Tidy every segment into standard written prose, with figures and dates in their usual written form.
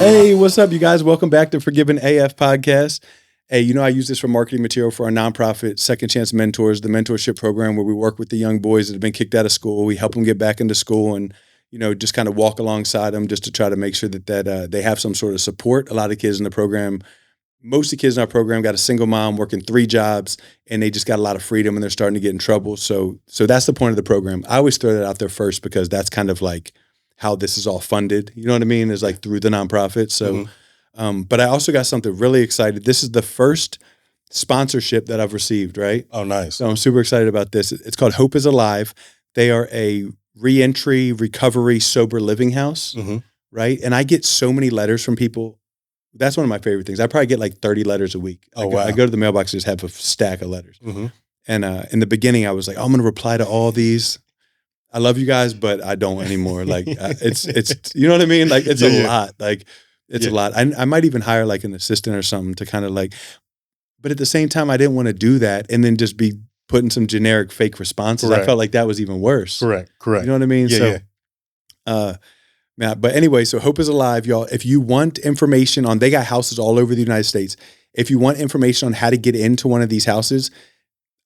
Hey, what's up, you guys? Welcome back to Forgiven AF Podcast. Hey, I use this for marketing material for our nonprofit Second Chance Mentors, the mentorship program where we work with the young boys that have been kicked out of school. We help them get back into school and, just kind of walk alongside them just to try to make sure that they have some sort of support. A lot of kids in the program, most of the kids in our program got a single mom working 3 jobs, and they just got a lot of freedom and they're starting to get in trouble. So that's the point of the program. I always throw that out there first because that's kind of like how this is all funded. You know what I mean? It's like through the nonprofit. So, but I also got something really excited. This is the first sponsorship that I've received, right? Oh, nice. So I'm super excited about this. It's called Hope is Alive. They are a reentry, recovery, sober living house, right? And I get so many letters from people. That's one of my favorite things. I probably get like 30 letters a week. Wow. I go to the mailbox and just have a stack of letters. And in the beginning, I was like, I'm going to reply to all these. I love you guys, but I don't anymore. Like it's you know what I mean? Like it's a lot. Like it's a lot. I might even hire like an assistant or something to kind of like, but at the same time, I didn't want to do that and then just be putting some generic fake responses. Correct. I felt like that was even worse. Correct. You know what I mean? But anyway, so Hope is Alive, y'all. If you want information on, they got houses all over the United States. If you want information on how to get into one of these houses,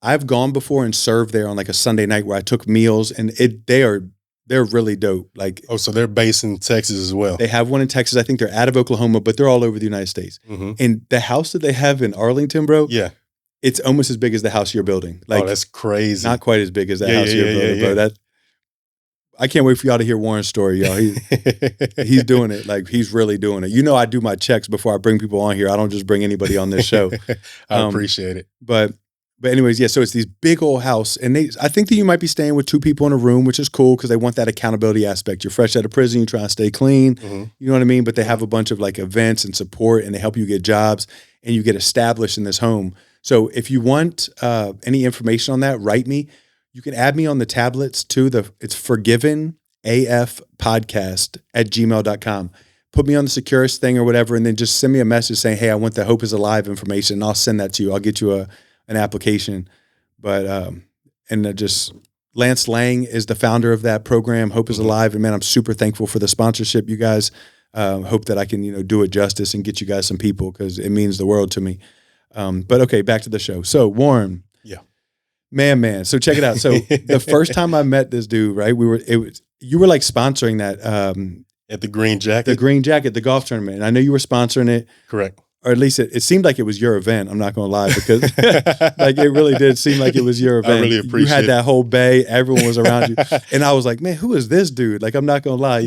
I've gone before and served there on like a Sunday night where I took meals, and they're really dope. Like, so they're based in Texas as well. They have one in Texas. I think they're out of Oklahoma, but they're all over the United States. And the house that they have in Arlington, bro, it's almost as big as the house you're building. Like, that's crazy. Not quite as big as that house you're building, bro. I can't wait for y'all to hear Warren's story, y'all. He's doing it. Like, he's really doing it. I do my checks before I bring people on here. I don't just bring anybody on this show. I appreciate it. But anyways, so it's these big old house, and I think that you might be staying with 2 people in a room, which is cool because they want that accountability aspect. You're fresh out of prison, you try to stay clean, you know what I mean? But they have a bunch of like events and support, and they help you get jobs, and you get established in this home. So if you want any information on that, write me. You can add me on the tablets too. It's forgivenafpodcast@gmail.com. Put me on the Securus thing or whatever, and then just send me a message saying, hey, I want the Hope is Alive information, and I'll send that to you. I'll get you an application. But just Lance Lang is the founder of that program, Hope is Alive. And man, I'm super thankful for the sponsorship, you guys. Hope that I can, do it justice and get you guys some people because it means the world to me. But okay, back to the show. So Warren. Man. So check it out. So the first time I met this dude, right, you were like sponsoring that at the Green Jacket. The golf tournament. And I know you were sponsoring it. Correct. Or at least it seemed like it was your event. I'm not going to lie, because like it really did seem like it was your event. I really appreciate it. You had that whole bay. Everyone was around you. And I was like, man, who is this dude? Like, I'm not going to lie.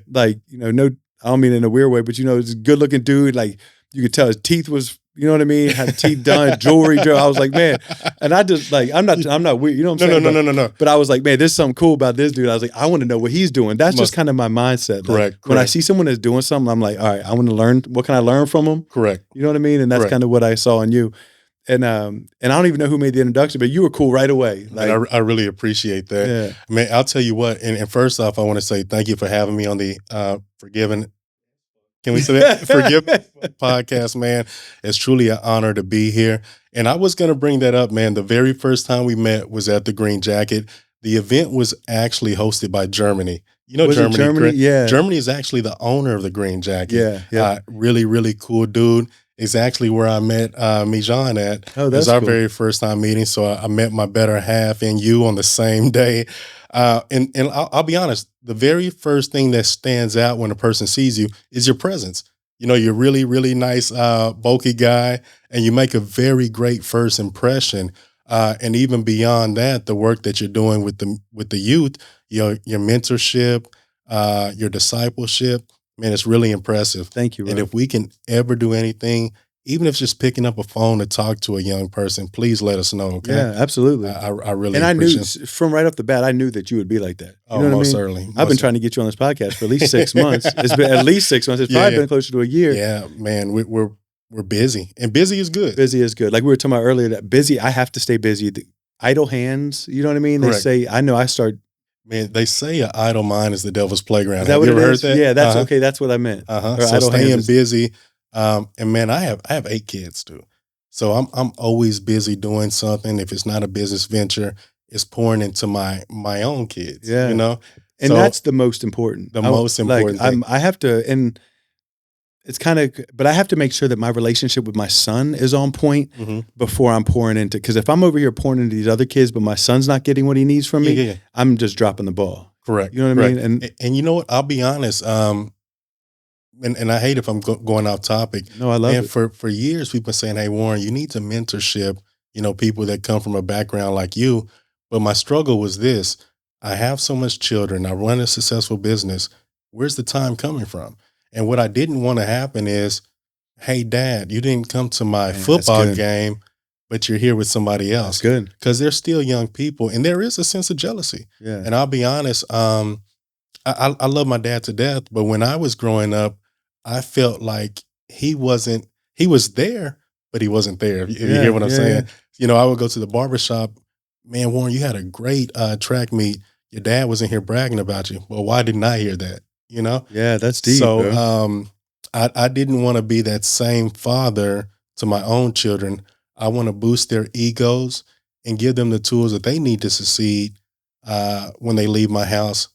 Like, no, I don't mean in a weird way, but it's a good looking dude. Like, you could tell his teeth was, you know what I mean? Had teeth done, jewelry. I was like, man. And I just like, I'm not weird. You know what I'm saying? No. But I was like, man, there's something cool about this dude. I was like, I want to know what he's doing. That's just kind of my mindset. Correct. When I see someone that's doing something, I'm like, all right, I want to learn. What can I learn from him? Correct. You know what I mean? And that's kind of what I saw in you. And I don't even know who made the introduction, but you were cool right away. Like, I really appreciate that. Yeah. Man, I'll tell you what. And first off, I want to say thank you for having me on the Forgiven. Can we say that? Forgive podcast, man. It's truly an honor to be here. And I was going to bring that up, man. The very first time we met was at the Green Jacket. The event was actually hosted by Germany. Was Germany? Germany? Yeah. Germany is actually the owner of the Green Jacket. Yeah. Really, really cool dude. It's actually where I met John at. Oh, that's It was our cool. very first time meeting. So I met my better half and you on the same day. And I'll be honest, the very first thing that stands out when a person sees you is your presence. You're really, really nice, bulky guy, and you make a very great first impression. And even beyond that, the work that you're doing with the youth, your mentorship, your discipleship, man, it's really impressive. Thank you, bro. And if we can ever do anything, even if it's just picking up a phone to talk to a young person, please let us know. Okay? Yeah, absolutely. I really and I knew appreciate it. from right off the bat, I knew that you would be like that. You know what most I mean? certainly. I've been trying to get you on this podcast for at least 6 months. It's been at least 6 months. It's probably been closer to a year. Yeah, man, we're busy, and busy is good. Busy is good. Like we were talking about earlier, that busy, I have to stay busy. The idle hands, you know what I mean? Correct. They say, I know I start. Man, they say an idle mind is the devil's playground. Is that have what you ever it heard is? that? Yeah, that's okay. That's what I meant. So staying busy. And man, I have 8 kids too. So I'm always busy doing something. If it's not a business venture, it's pouring into my own kids. Yeah. And that's the most important. Most important thing. I have to, and it's kind of, but I have to make sure that my relationship with my son is on point before I'm pouring into, because if I'm over here pouring into these other kids, but my son's not getting what he needs from me, I'm just dropping the ball. Correct. You know what I mean? And you know what? I'll be honest. And I hate if I'm going off topic. No, I love it. For years, people been saying, "Hey, Warren, you need to mentorship, people that come from a background like you." But my struggle was this: I have so much children. I run a successful business. Where's the time coming from? And what I didn't want to happen is, "Hey, Dad, you didn't come to my football game, but you're here with somebody else." That's good, because they're still young people, and there is a sense of jealousy. Yeah. And I'll be honest. I love my dad to death, but when I was growing up, I felt like he was there, but he wasn't there. If you hear what I'm saying, I would go to the barbershop. Man, Warren, you had a great track meet. Your dad was in here bragging about you. Well, why didn't I hear that? Yeah, that's deep. So, bro. I didn't want to be that same father to my own children. I want to boost their egos and give them the tools that they need to succeed when they leave my house.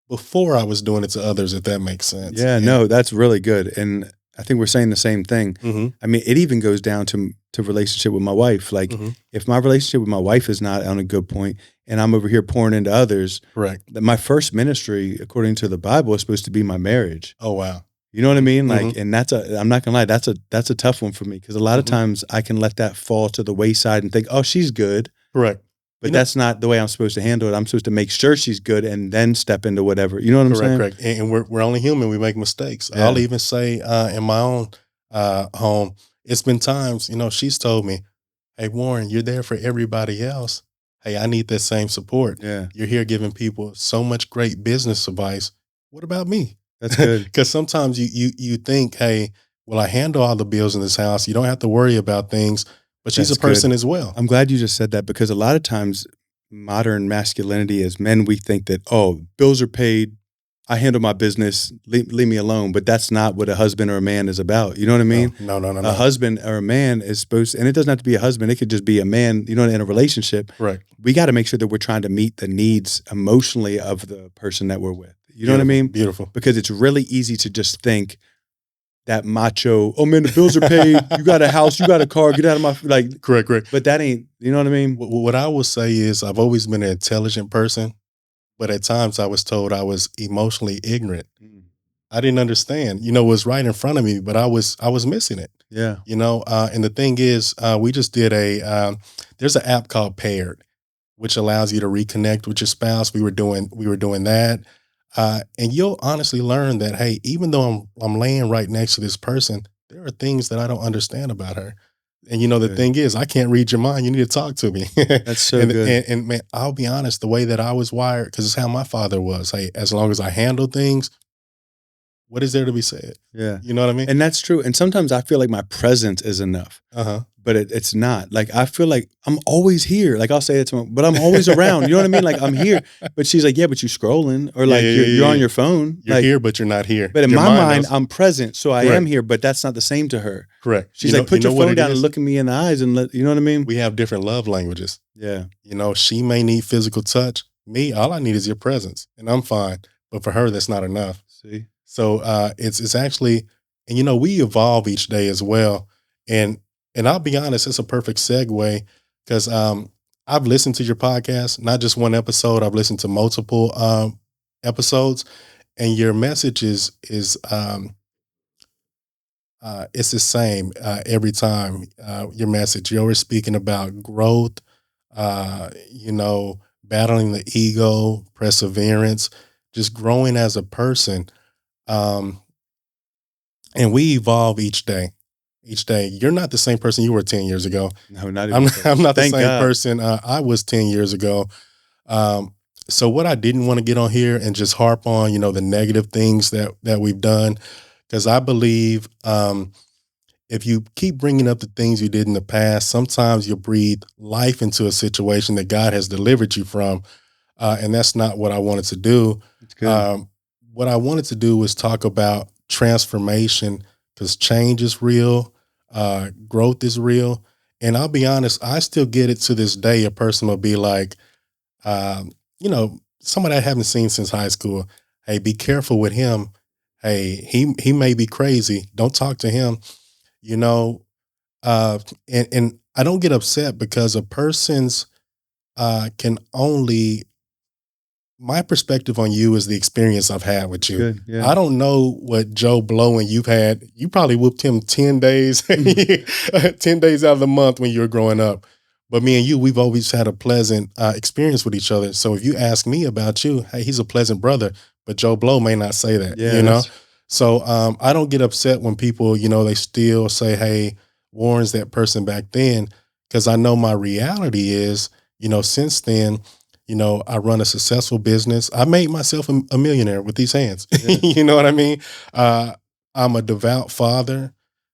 Before I was doing it to others, if that makes sense. Yeah, no, that's really good. And I think we're saying the same thing. I mean, it even goes down to relationship with my wife. Like if my relationship with my wife is not on a good point and I'm over here pouring into others, correct. My first ministry, according to the Bible, is supposed to be my marriage. Oh, wow. You know what I mean? Like, and I'm not gonna lie, that's a tough one for me. Cause a lot of times I can let that fall to the wayside and think, oh, she's good. Correct. But that's not the way I'm supposed to handle it. I'm supposed to make sure she's good and then step into whatever. You know what I'm saying? Correct. And we're only human. We make mistakes. Yeah. I'll even say in my own home, it's been times, she's told me, "Hey, Warren, you're there for everybody else. Hey, I need that same support. Yeah. You're here giving people so much great business advice. What about me?" That's good. Because sometimes you think, "Hey, well, I handle all the bills in this house. You don't have to worry about things." But she's a person as well. I'm glad you just said that, because a lot of times modern masculinity as men, we think that, oh, bills are paid, I handle my business, leave me alone. But that's not what a husband or a man is about. You know what I mean? No. A husband or a man is supposed to, and it doesn't have to be a husband, it could just be a man, in a relationship. Right. We got to make sure that we're trying to meet the needs emotionally of the person that we're with. You know what I mean? Beautiful. Because it's really easy to just think, that macho, oh man, the bills are paid, you got a house, you got a car, get out of my, like. Correct. But that ain't, you know what I mean? What I will say is I've always been an intelligent person, but at times I was told I was emotionally ignorant. I didn't understand, it was right in front of me, but I was missing it. Yeah. And the thing is, we just did there's an app called Paired, which allows you to reconnect with your spouse. We were doing that. And you'll honestly learn that, hey, even though I'm laying right next to this person, there are things that I don't understand about her. And the thing is, I can't read your mind. You need to talk to me. That's so good. And man, I'll be honest, the way that I was wired, because it's how my father was. Hey, as long as I handle things, what is there to be said? Yeah. You know what I mean? And that's true. And sometimes I feel like my presence is enough. But it's not. Like, I feel like I'm always here. Like, I'll say it to him, but I'm always around. You know what I mean? Like, I'm here. But she's like, yeah, but you scrolling. Or like, you're on your phone. You're like, here, but you're not here. But in my mind, I'm present. So I am here, but that's not the same to her. Correct. She's like, put your phone down and look at me in the eyes and you know what I mean? We have different love languages. Yeah. She may need physical touch. Me, all I need is your presence and I'm fine. But for her, that's not enough. See? So it's actually, and we evolve each day as well. And I'll be honest, it's a perfect segue because I've listened to your podcast, not just one episode. I've listened to multiple episodes, and your message is it's the same every time. Your message, you're always speaking about growth, battling the ego, perseverance, just growing as a person. And we evolve each day. You're not the same person you were 10 years ago. No, not even. I'm not the Thank same God. person I was 10 years ago. So what I didn't want to get on here and just harp on, the negative things that we've done, because I believe if you keep bringing up the things you did in the past, sometimes you'll breathe life into a situation that God has delivered you from. And that's not what I wanted to do. That's good. What I wanted to do was talk about transformation, because change is real, growth is real. And I'll be honest, I still get it to this day. A person will be like, somebody I haven't seen since high school. Hey, be careful with him. hey, he may be crazy. Don't talk to him. You know, and I don't get upset because a person's can only my perspective on you is the experience I've had with you. Good. Yeah. I don't know what Joe Blow and you've had. You probably whooped him 10 days, 10 days out of the month when you were growing up. But me and you, we've always had a pleasant experience with each other. So if you ask me about you, hey, he's a pleasant brother, but Joe Blow may not say that, Yeah. you know? So I don't get upset when people, you know, they still say, hey, Warren's that person back then, because I know my reality is, you know, since then, you know, I run a successful business. I made myself a millionaire with these hands. Yeah. You know what I mean? I'm a devout father.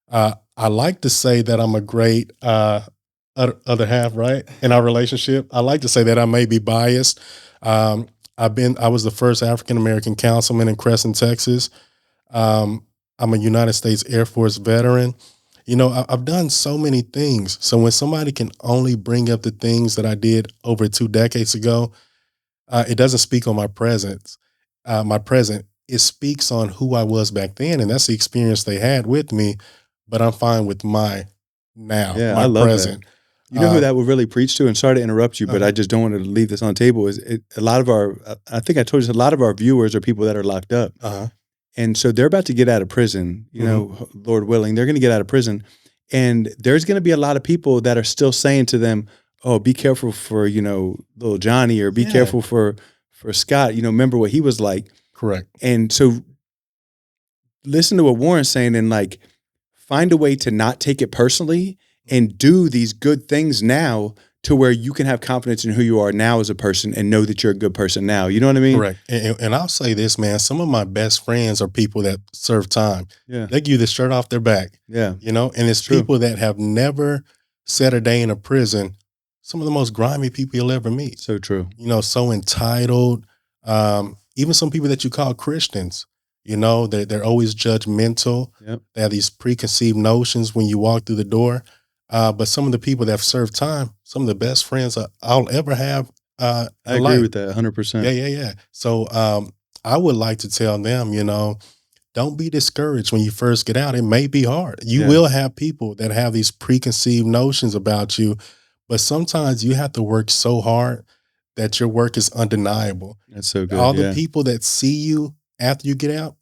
I like to say that I'm a great other half, right? In our relationship. I like to say that I may be biased. I was the first African-American councilman in Crescent, Texas. I'm a United States Air Force veteran. You know, I've done so many things. So when somebody can only bring up the things that I did over 2 decades ago, it doesn't speak on my present. It speaks on who I was back then, and that's the experience they had with me. But I'm fine with my Yeah, I my love present. that. You know who that would really preach to, and sorry to interrupt you, but I Uh-huh. just don't want to leave this on the table, is a lot of our, I think I told you, a lot of our viewers are people that are locked up. Uh-huh. And so they're about to get out of prison, you know, Lord willing, they're going to get out of prison. And there's going to be a lot of people that are still saying to them, oh, be careful for, you know, little Johnny, or be Yeah. careful for Scott, you know, remember what he was like. Correct. And so listen to what Warren's saying, and like find a way to not take it personally and do these good things now, to where you can have confidence in who you are now as a person and know that you're a good person now. You know what I mean? Correct. And I'll say this, man, some of my best friends are people that serve time. Yeah. They give you the shirt off their back. Yeah. You know, and it's True. people that have never set a day in a prison. Some of the most grimy people you'll ever meet. So true. You know, so entitled. Even some people that you call Christians, you know, they're always judgmental. Yep. They have these preconceived notions when you walk through the door. But some of the people that have served time, some of the best friends I'll ever have. I agree with that 100%. Yeah. So I would like to tell them, you know, don't be discouraged when you first get out. It may be hard. You will have people that have these preconceived notions about you, but sometimes you have to work so hard that your work is undeniable. That's so good. All the people that see you after you get out,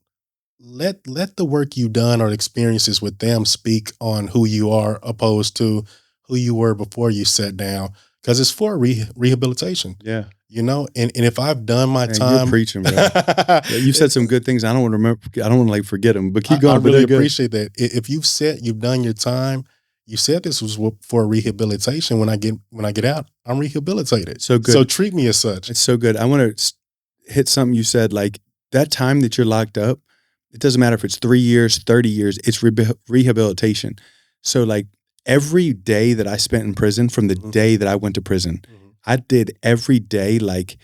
let the work you've done or experiences with them speak on who you are, opposed to who you were before you sat down, because it's for rehabilitation. Yeah. You know, and if I've done my Man, time, you're preaching, bro. Yeah, you said some good things. I don't want to remember. I don't want to like forget them, but keep going. I really But they're good. appreciate that. If you've done your time, you said this was for rehabilitation. When I get out, I'm rehabilitated. So good. So treat me as such. It's so good. I want to hit something you said, like that time that you're locked up. It doesn't matter if it's 3 years, 30 years, it's rehabilitation. So like every day that I spent in prison, from the day that I went to prison, I did every day, like,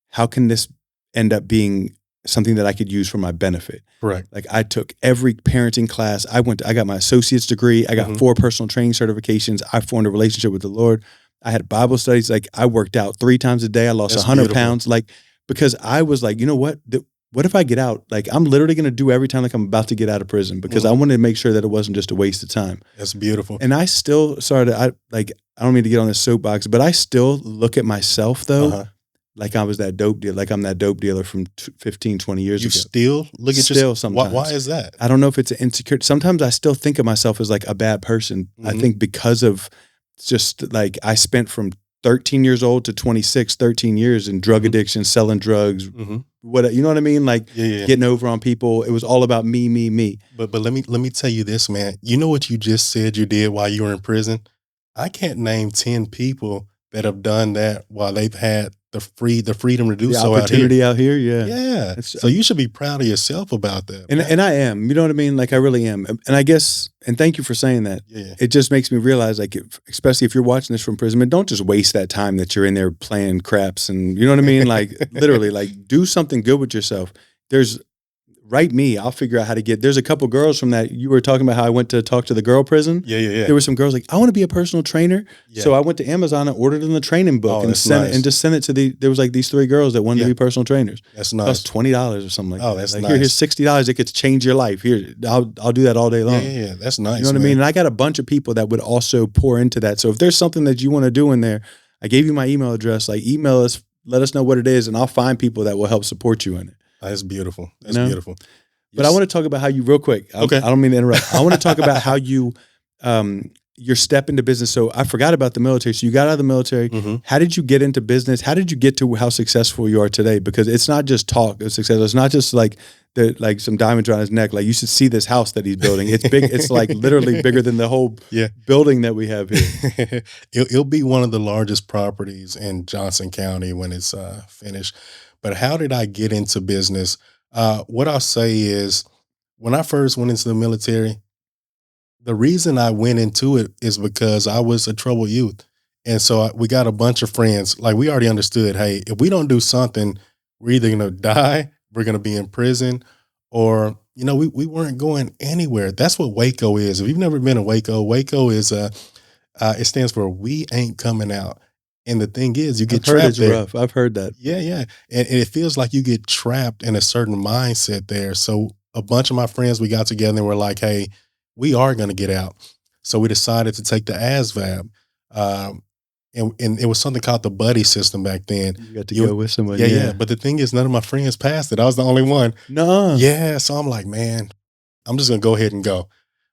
how can this end up being something that I could use for my benefit? Correct. Like I took every parenting class. I got my associate's degree. I got 4 personal training certifications. I formed a relationship with the Lord. I had Bible studies. Like I worked out 3 times a day. I lost 100 pounds. Like, because I was like, you know what? What if I get out? Like I'm literally going to do every time like I'm about to get out of prison, because I wanted to make sure that it wasn't just a waste of time. That's beautiful. And I still I don't mean to get on this soapbox, but I still look at myself though, like I was that dope dealer, like I'm that dope dealer from 15, 20 years ago. You still look at still yourself? Sometimes. Why is that? I don't know if it's an insecurity. Sometimes I still think of myself as like a bad person. I think because of just like I spent from 13 years old to 26, 13 years in drug addiction, selling drugs, what, you know what I mean? Like getting over on people. It was all about me. But let me tell you this, man. You know what you just said you did while you were in prison? I can't name 10 people that have done that while they've had the freedom to do so opportunity out here. Yeah. So you should be proud of yourself about that. And I am, you know what I mean? Like I really am. And I guess, and thank you for saying that. Yeah. It just makes me realize, like, especially if you're watching this from prison, don't just waste that time that you're in there playing craps and, you know what I mean? Like literally, like do something good with yourself. There's write me. I'll figure out how to get. There's a couple girls from that. You were talking about how I went to talk to the girl prison. Yeah. There were some girls like, I want to be a personal trainer. Yeah. So I went to Amazon and ordered them the training book and sent it, and just sent it to there was like these 3 girls that wanted to be personal trainers. That's nice. It cost $20 or something like that. That's like, nice. Here's $60. It could change your life. Here, I'll do that all day long. Yeah. That's nice. You know what I mean? And I got a bunch of people that would also pour into that. So if there's something that you want to do in there, I gave you my email address. Like, email us, let us know what it is, and I'll find people that will help support you in it. That's beautiful. That's beautiful. But I want to talk about how you, real quick. Okay. I don't mean to interrupt. I want to talk about how you, your step into business. So I forgot about the military. So you got out of the military. Mm-hmm. How did you get into business? How did you get to how successful you are today? Because it's not just talk of success. It's not just like some diamonds around his neck. Like, you should see this house that he's building. It's big. It's like literally bigger than the whole building that we have here. It'll be one of the largest properties in Johnson County when it's finished. But how did I get into business? What I'll say is, when I first went into the military, the reason I went into it is because I was a troubled youth. And so we got a bunch of friends. Like, we already understood, hey, if we don't do something, we're either going to die, we're going to be in prison, or, we weren't going anywhere. That's what Waco is. If you've never been to Waco, Waco is, it stands for We Ain't Coming Out. And the thing is, you get trapped there. Rough. I've heard that. Yeah. And it feels like you get trapped in a certain mindset there. So a bunch of my friends, we got together and we're like, hey, we are going to get out. So we decided to take the ASVAB. And it was something called the buddy system back then. You got to go with somebody. Yeah. But the thing is, none of my friends passed it. I was the only one. No. Yeah. So I'm like, man, I'm just going to go ahead and go.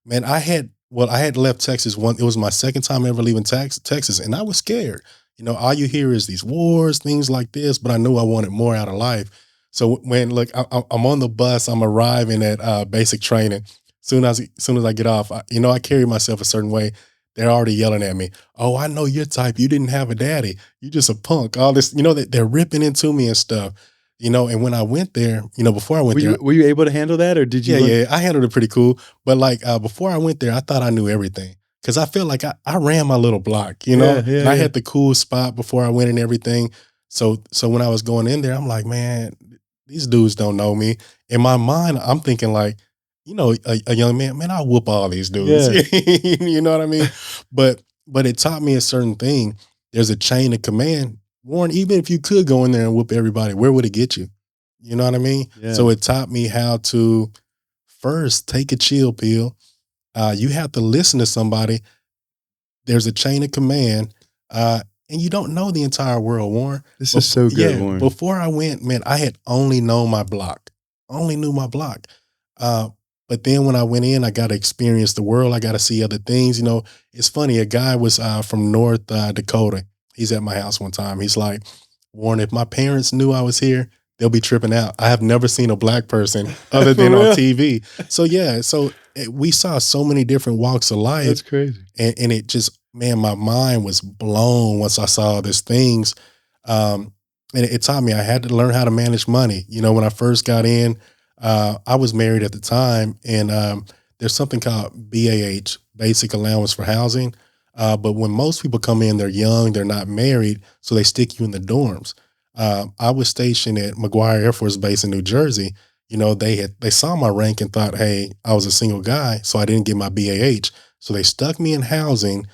Man, I had left Texas it was my second time ever leaving Texas, and I was scared. All you hear is these wars, things like this, but I knew I wanted more out of life. So when, I'm on the bus, I'm arriving at basic training. Soon as I get off, I carry myself a certain way. They're already yelling at me. Oh, I know your type. You didn't have a daddy. You just a punk. All this, they're ripping into me and stuff. And when I went there, before I went there. Were you able to handle that, or did you? Yeah, I handled it pretty cool. But before I went there, I thought I knew everything. Because I felt like I ran my little block, and I had the cool spot before I went and everything. So when I was going in there, I'm like, man, these dudes don't know me. In my mind, I'm thinking like, a young man, I'll whoop all these dudes. Yeah. You know what I mean? But it taught me a certain thing. There's a chain of command. Warren, even if you could go in there and whoop everybody, where would it get you? You know what I mean? Yeah. So it taught me how to first take a chill pill. You have to listen to somebody. There's a chain of command, and you don't know the entire world, Warren. This is so good, Warren. Before I went, man, I had only known my block. Only knew my block. But then when I went in, I got to experience the world. I got to see other things. It's funny. A guy was from North Dakota. He's at my house one time. He's like, Warren, if my parents knew I was here, they'll be tripping out. I have never seen a black person other than on TV. So we saw so many different walks of life. That's crazy. And it just, man, my mind was blown once I saw these things. And it taught me I had to learn how to manage money. When I first got in, I was married at the time, and there's something called BAH, Basic Allowance for Housing. But when most people come in, they're young, they're not married, so they stick you in the dorms. I was stationed at McGuire Air Force Base in New Jersey. They saw my rank and thought, hey, I was a single guy, so I didn't get my BAH. So they stuck me in housing.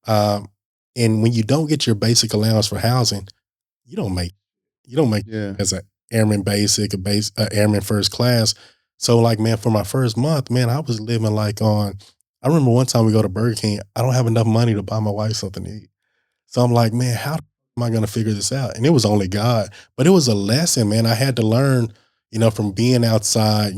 And when you don't get your basic allowance for housing, you don't make as an airman basic, airman first class. So man, for my first month, man, I was living I remember one time we go to Burger King, I don't have enough money to buy my wife something to eat. So I'm like, man, how am I going to figure this out? And it was only God, but it was a lesson, man. I had to learn, from being outside,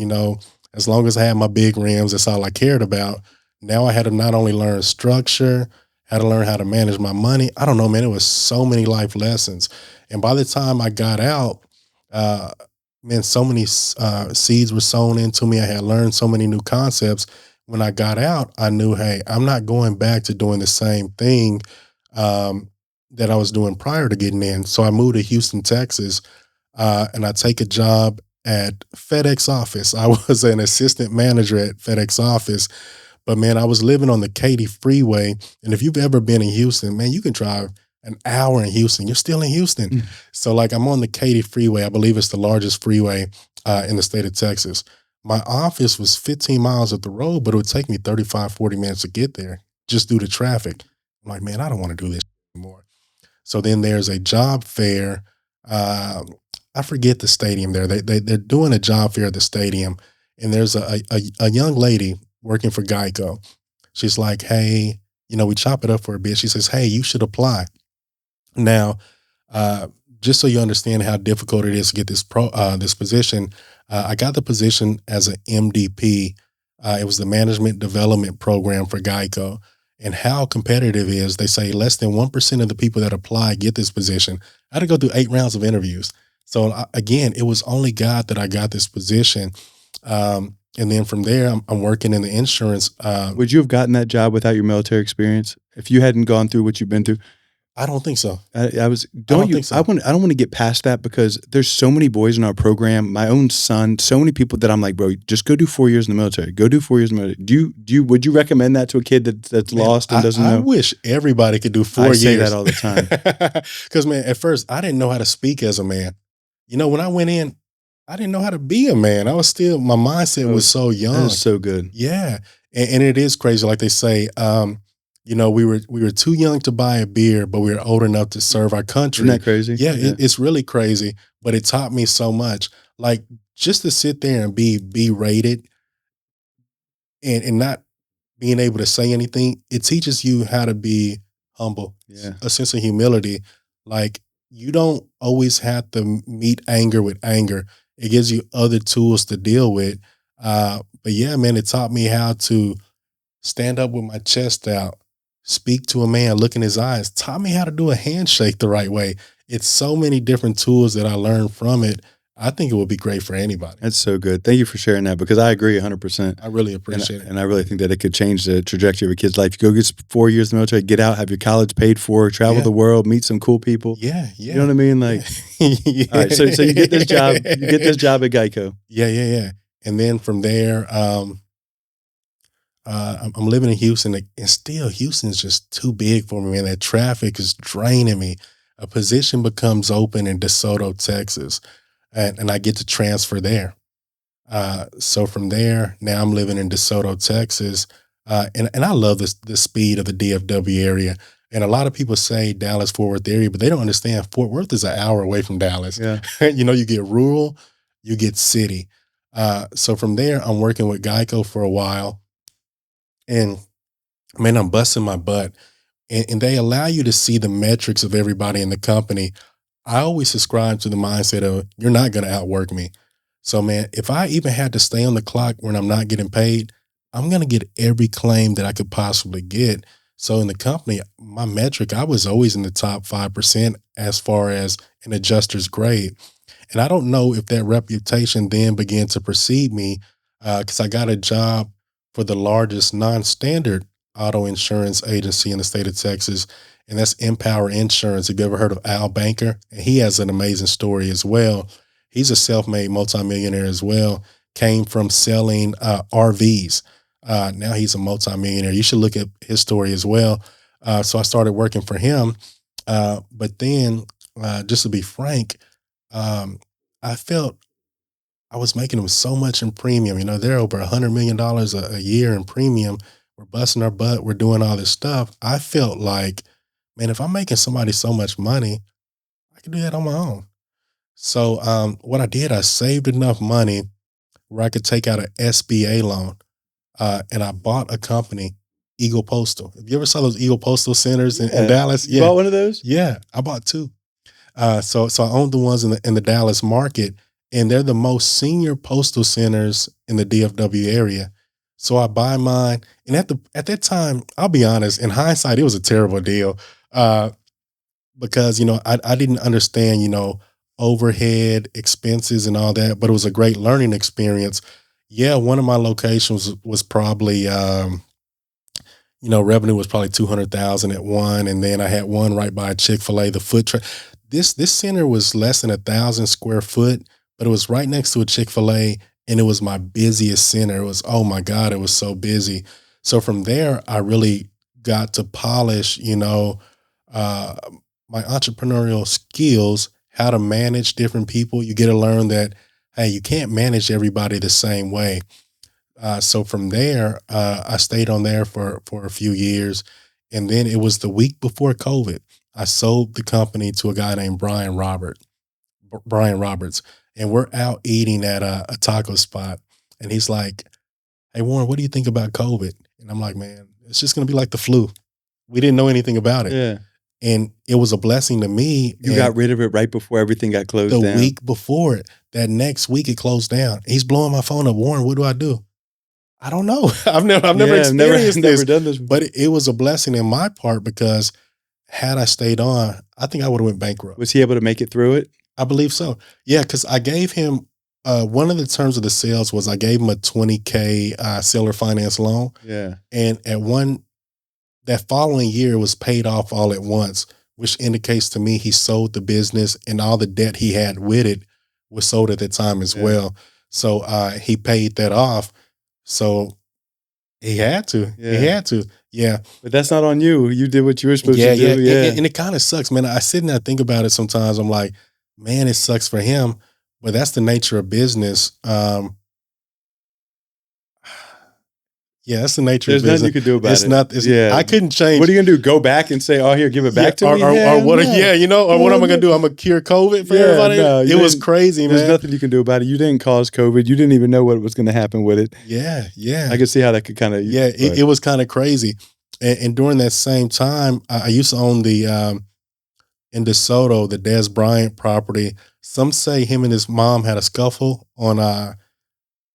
as long as I had my big rims, that's all I cared about. Now I had to not only learn structure, had to learn how to manage my money. I don't know, man, it was so many life lessons. And by the time I got out, man, so many seeds were sown into me. I had learned so many new concepts. When I got out, I knew, hey, I'm not going back to doing the same thing that I was doing prior to getting in. So I moved to Houston, Texas, and I take a job at FedEx office. I was an assistant manager at FedEx office. But, man, I was living on the Katy Freeway. And if you've ever been in Houston, man, you can drive an hour in Houston. You're still in Houston. So, I'm on the Katy Freeway. I believe it's the largest freeway in the state of Texas. My office was 15 miles up the road, but it would take me 35, 40 minutes to get there just due to traffic. I'm like, man, I don't want to do this anymore. So then there's a job fair. Um, I forget the stadium there. They're doing a job fair at the stadium, and there's a young lady working for Geico. She's like, hey, we chop it up for a bit. She says, hey, you should apply. Now, uh, just so you understand how difficult it is to get this position, I got the position as an MDP. It was the Management Development Program for Geico. And how competitive it is, they say less than 1% of the people that apply get this position. I had to go through 8 rounds of interviews. So again, it was only God that I got this position. And then from there, I'm working in the insurance. Would you have gotten that job without your military experience if you hadn't gone through what you've been through? I don't think so. I was. I Don't don't you? think so. I want. I don't want to get past that because there's so many boys in our program. My own son. So many people that I'm like, bro, just go do 4 years in the military. Go do 4 years in the military. Would you recommend that to a kid that's Man, lost and doesn't I know? wish everybody could do 4 I years. say that all the time. Because man, at first I didn't know how to speak as a man. When I went in, I didn't know how to be a man. I was still, my mindset was so That young. is so good. Yeah, and it is crazy. Like they say, we were too young to buy a beer, but we were old enough to serve our country. Isn't that crazy? Yeah, it's really crazy, but it taught me so much. Like just to sit there and be rated and not being able to say anything, it teaches you how to be humble, Yeah. a sense of humility. Like you don't always have to meet anger with anger. It gives you other tools to deal with. But yeah, man, it taught me how to stand up with my chest out, speak to a man, look in his eyes, taught me how to do a handshake the right way. It's so many different tools that I learned from it. I think it would be great for anybody. That's so good. Thank you for sharing that because I agree 100%. I really appreciate it. And I really think that it could change the trajectory of a kid's life. You go get 4 years in the military, get out, have your college paid for, travel Yeah. the world, meet some cool people. Yeah, You know what I mean? Like, yeah. all right, so you get this job, at Geico. Yeah. And then from there, I'm living in Houston, and still Houston's just too big for me, man. That traffic is draining me. A position becomes open in DeSoto, Texas, and I get to transfer there. So from there, now I'm living in DeSoto, Texas, and I love the speed of the DFW area. And a lot of people say Dallas Fort Worth area, but they don't understand Fort Worth is an hour away from Dallas. Yeah. You get rural, you get city. So from there, I'm working with Geico for a while, and man, I'm busting my butt. And they allow you to see the metrics of everybody in the company. I always subscribe to the mindset of you're not going to outwork me. So, man, if I even had to stay on the clock when I'm not getting paid, I'm going to get every claim that I could possibly get. So, in the company, my metric, I was always in the top 5% as far as an adjuster's grade. And I don't know if that reputation then began to precede me because I got a job for the largest non standard auto insurance agency in the state of Texas, and that's Empower Insurance. Have you ever heard of Al Banker? And he has an amazing story as well. He's a self-made multimillionaire as well. Came from selling RVs. Now he's a multimillionaire. You should look at his story as well. So I started working for him. But then, just to be frank, I felt I was making them so much in premium. They're over $100 million a year in premium. We're busting our butt. We're doing all this stuff. I felt like, man, if I'm making somebody so much money, I can do that on my own. So what I did, I saved enough money where I could take out an SBA loan, and I bought a company, Eagle Postal. Have you ever saw those Eagle Postal centers in Dallas? You bought one of those? Yeah, I bought two. So I own the ones in the Dallas market, and they're the most senior postal centers in the DFW area. So I buy mine, and at that time, I'll be honest, in hindsight, it was a terrible deal, because I didn't understand overhead expenses and all that, but it was a great learning experience. Yeah, one of my locations was probably revenue was probably 200,000 at one, and then I had one right by Chick-fil-A, the foot This center was less than 1,000 square foot, but it was right next to a Chick-fil-A, and it was my busiest center. It was, oh my God, it was so busy. So from there, I really got to polish, my entrepreneurial skills, how to manage different people. You get to learn that hey, you can't manage everybody the same way. So from there, I stayed on there for a few years. And then it was the week before COVID. I sold the company to a guy named Brian Roberts. And we're out eating at a taco spot. And he's like, hey, Warren, what do you think about COVID? And I'm like, man, it's just going to be like the flu. We didn't know anything about it. Yeah. And it was a blessing to me. You got rid of it right before everything got closed down. The week before it, that next week it closed down. He's blowing my phone up. Warren, what do I do? I don't know. I've never experienced this. Never done this before. But it was a blessing in my part because had I stayed on, I think I would have went bankrupt. Was he able to make it through it? I believe so. Yeah, because I gave him one of the terms of the sales was I gave him a $20K seller finance loan. Yeah. And that following year it was paid off all at once, which indicates to me he sold the business and all the debt he had with it was sold at the time as well. So he paid that off. So he had to. Yeah. He had to. Yeah. But that's not on you. You did what you were supposed to do. Yeah. And it kind of sucks, man. I sit and I think about it sometimes. I'm like, man, it sucks for him. But that's the nature of business. Yeah, that's the nature There's of business. nothing you could do about it. I couldn't change. What are you gonna do? Go back and say, "Oh, here, give it back to me." Or what? Yeah, or what am I gonna do? I'm gonna cure COVID for everybody. No, it was crazy, man. There's nothing you can do about it. You didn't cause COVID. You didn't even know what was going to happen with it. Yeah. I could see how that could kind of. Yeah, it was kind of crazy. And during that same time, I used to own the in DeSoto, the Des Bryant property. Some say him and his mom had a scuffle on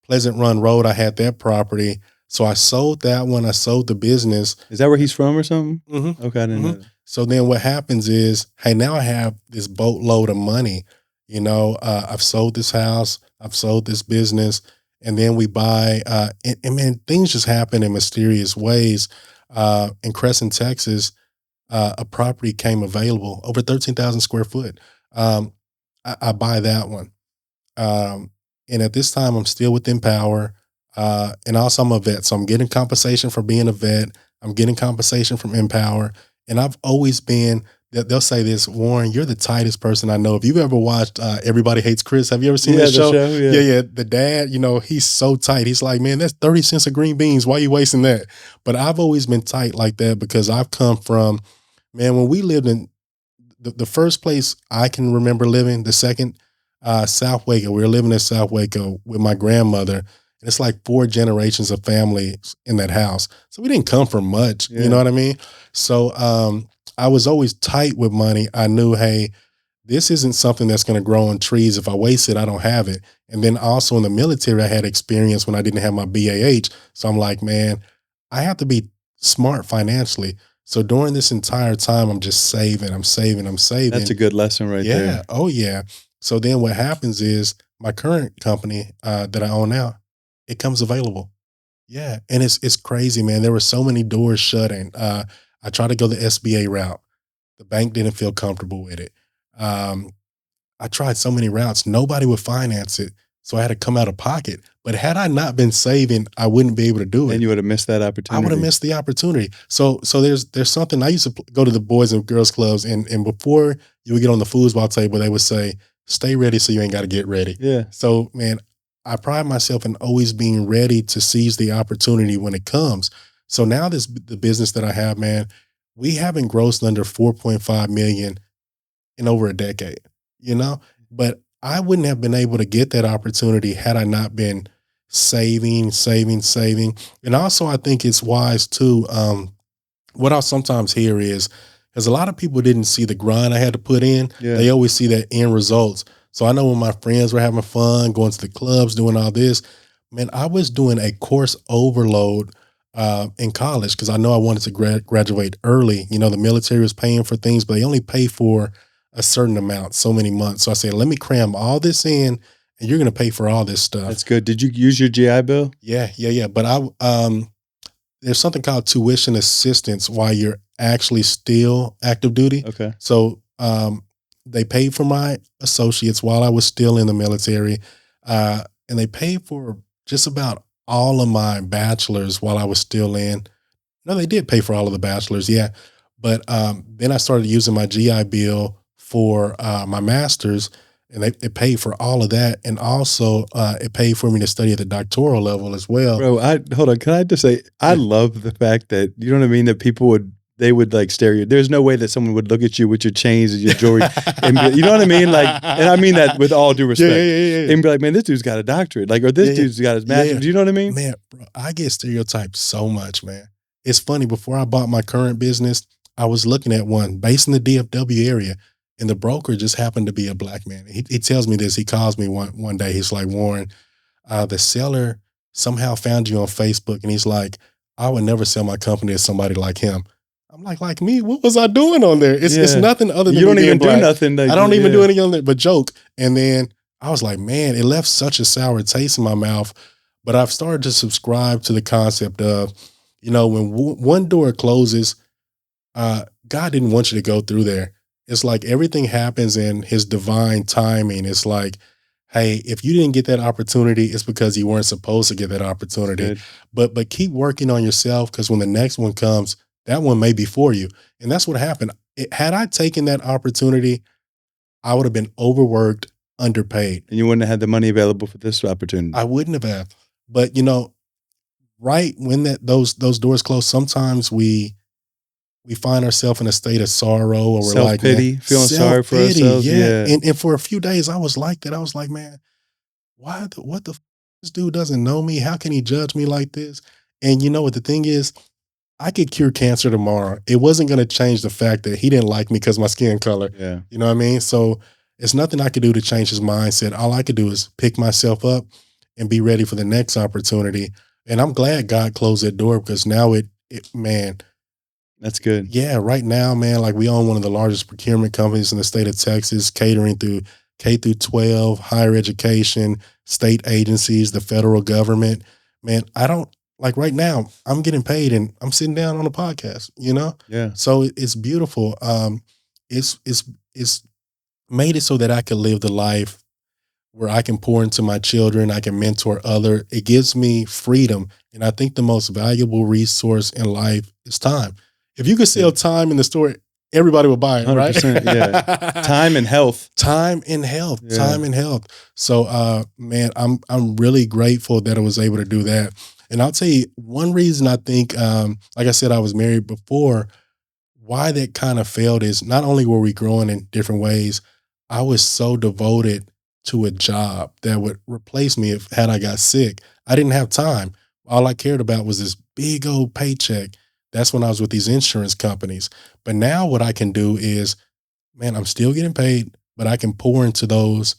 Pleasant Run Road. I had that property. So I sold that one. I sold the business. Is that where he's from or something? Mm-hmm. Okay, I didn't know that. So then what happens is, hey, now I have this boatload of money. I've sold this house. I've sold this business. And then we buy, and man, things just happen in mysterious ways. In Crescent, Texas, a property came available, over 13,000 square foot. I buy that one. And at this time, I'm still with Empower. And also I'm a vet. So I'm getting compensation for being a vet. I'm getting compensation from Empower. And I've always been, they'll say this, Warren, you're the tightest person I know. If you've ever watched Everybody Hates Chris, have you ever seen that show? Yeah. The dad, he's so tight. He's like, man, that's 30 cents of green beans. Why are you wasting that? But I've always been tight like that because I've come from, man, when we lived in the first place I can remember living, the second, South Waco. We were living in South Waco with my grandmother. And it's like 4 generations of family in that house. So we didn't come from much, you know what I mean? So I was always tight with money. I knew, hey, this isn't something that's going to grow on trees. If I waste it, I don't have it. And then also in the military, I had experience when I didn't have my BAH. So I'm like, man, I have to be smart financially. So during this entire time, I'm just saving. I'm saving. That's a good lesson right there. Yeah. Oh, yeah. So then what happens is my current company that I own now, it comes available. Yeah. And it's crazy, man. There were so many doors shutting. I tried to go the SBA route. The bank didn't feel comfortable with it. I tried so many routes. Nobody would finance it. So I had to come out of pocket. But had I not been saving, I wouldn't be able to do it. And you would have missed that opportunity. I would have missed the opportunity. So there's something. I used to go to the Boys and Girls Clubs, and before you would get on the foosball table, they would say, stay ready so you ain't got to get ready. Yeah. So, man, I pride myself in always being ready to seize the opportunity when it comes. So now the business that I have, man, we haven't grossed under 4.5 million in over a decade, but I wouldn't have been able to get that opportunity had I not been saving. And also I think it's wise too. What I'll sometimes hear is, because a lot of people didn't see the grind I had to put in. Yeah. They always see that end results. So I know when my friends were having fun, going to the clubs, doing all this, man, I was doing a course overload in college because I know I wanted to graduate early. The military was paying for things, but they only pay for a certain amount, so many months. So I said, let me cram all this in and you're going to pay for all this stuff. That's good. Did you use your GI Bill? Yeah. But there's something called tuition assistance while you're actually still active duty. Okay. So they paid for my associates while I was still in the military. And they paid for just about all of my bachelors while I was still in. No, they did pay for all of the bachelors. Yeah. But then I started using my GI Bill for my master's. And they paid for all of that. And also it paid for me to study at the doctoral level as well. Bro, hold on. Can I just say, I love the fact that, you know what I mean, that they would like stare you. There's no way that someone would look at you with your chains and your jewelry and be, you know what I mean? Like, and I mean that with all due respect. And be like, man, this dude's got a doctorate. Like, or this dude's got his master's. Do you know what I mean? Man, bro, I get stereotyped so much, man. It's funny. Before I bought my current business, I was looking at one based in the DFW area. And the broker just happened to be a black man. He tells me this. He calls me one day. He's like, Warren, the seller somehow found you on Facebook. And he's like, I would never sell my company to somebody like him. I'm like me? What was I doing on there? It's nothing other than you don't even black. do nothing. Like, I don't even do anything on there but joke. And then I was like, man, it left such a sour taste in my mouth. But I've started to subscribe to the concept of, you know, when one door closes, God didn't want you to go through there. It's like everything happens in his divine timing. It's like, hey, if you didn't get that opportunity, it's because you weren't supposed to get that opportunity. But keep working on yourself, because when the next one comes, that one may be for you. And that's what happened. Had I taken that opportunity, I would have been overworked, underpaid. And you wouldn't have had the money available for this opportunity. I wouldn't have. But, you know, right when those doors close, sometimes we find ourselves in a state of sorrow, or we're like, self-pity, feeling sorry for ourselves. Yeah. And for a few days I was like that. I was like, man, this dude doesn't know me. How can he judge me like this? And you know what the thing is? I could cure cancer tomorrow. It wasn't going to change the fact that he didn't like me because my skin color. Yeah. You know what I mean? So it's nothing I could do to change his mindset. All I could do is pick myself up and be ready for the next opportunity. And I'm glad God closed that door, because now man, that's good. yeah, right now, man, like we own one of the largest procurement companies in the state of Texas, catering through K through 12, higher education, state agencies, the federal government. Man, like right now, I'm getting paid and I'm sitting down on a podcast, you know? Yeah. So it's beautiful. It's made it so that I can live the life where I can pour into my children, I can mentor others. It gives me freedom. And I think the most valuable resource in life is time. If you could sell time in the store, everybody would buy it, 100%, right? Yeah. Time and health. Time and health. Yeah. Time and health. So man, I'm really grateful that I was able to do that. And I'll tell you one reason I think, like I said, I was married before, why that kind of failed is not only were we growing in different ways, I was so devoted to a job that would replace me had I got sick. I didn't have time. All I cared about was this big old paycheck. That's when I was with these insurance companies. But now what I can do is, man, I'm still getting paid, but I can pour into those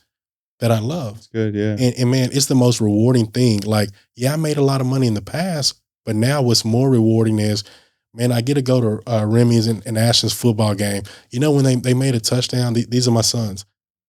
that I love. That's good, yeah. And man, it's the most rewarding thing. Like, yeah, I made a lot of money in the past, but now what's more rewarding is, man, I get to go to Remy's and Ashton's football game. You know, when they made a touchdown, these are my sons.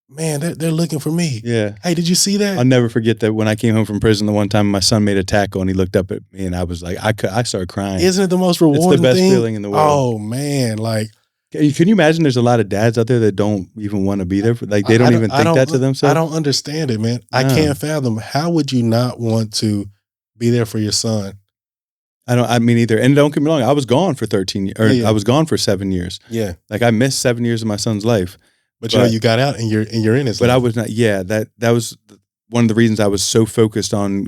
Man, they're looking for me. Yeah. Hey, did you see that? I'll never forget that when I came home from prison the one time my son made a tackle and he looked up at me and I was like, I started crying. Isn't it the most rewarding thing? It's the best feeling in the world. Oh, man. Like, can you imagine there's a lot of dads out there that don't even want to be there? Like, they don't even think that to themselves? I don't understand it, man. No. I can't fathom. How would you not want to be there for your son? I mean, either. And don't get me wrong, I was gone for 13 years, or I was gone for 7 years. Yeah. Like, I missed 7 years of my son's life. But you know, you got out and you're in his life. But I was not, that was one of the reasons I was so focused on,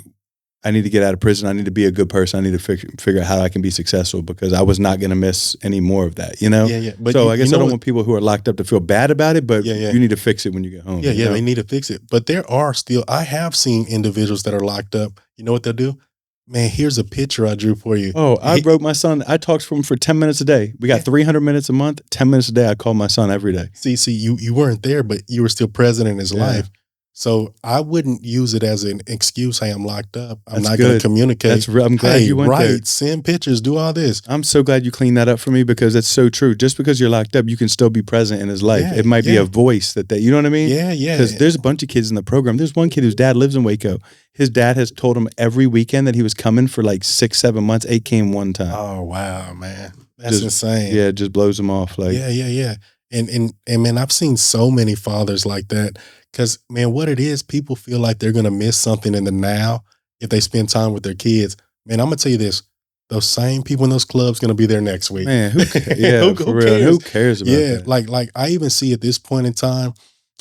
I need to get out of prison. I need to be a good person. I need to figure out how I can be successful, because I was not going to miss any more of that, you know? Yeah. But so I guess I don't want people who are locked up to feel bad about it, but you need to fix it when you get home. Yeah, they need to fix it. But there are still, I have seen individuals that are locked up. You know what they'll do? Man, here's a picture I drew for you. Oh, I wrote my son. I talked to him for 10 minutes a day. We got 300 minutes a month, 10 minutes a day. I call my son every day. See, you weren't there, but you were still present in his life. So I wouldn't use it as an excuse. Hey, I'm locked up. I'm not going to communicate. I'm glad you went there. Send pictures, do all this. I'm so glad you cleaned that up for me, because that's so true. Just because you're locked up, you can still be present in his life. It might be a voice that you know what I mean? Yeah. Because there's a bunch of kids in the program. There's one kid whose dad lives in Waco. His dad has told him every weekend that he was coming for like 6-7 months. 8 came one time. Oh, wow, man. That's insane. Yeah, it just blows him off. Like, yeah. And man, I've seen so many fathers like that. Because, man, what it is, people feel like they're going to miss something in the now if they spend time with their kids. Man, I'm going to tell you this. Those same people in those clubs going to be there next week. Man, who cares? Yeah, who for real. Cares? Who cares about that? Like I even see at this point in time,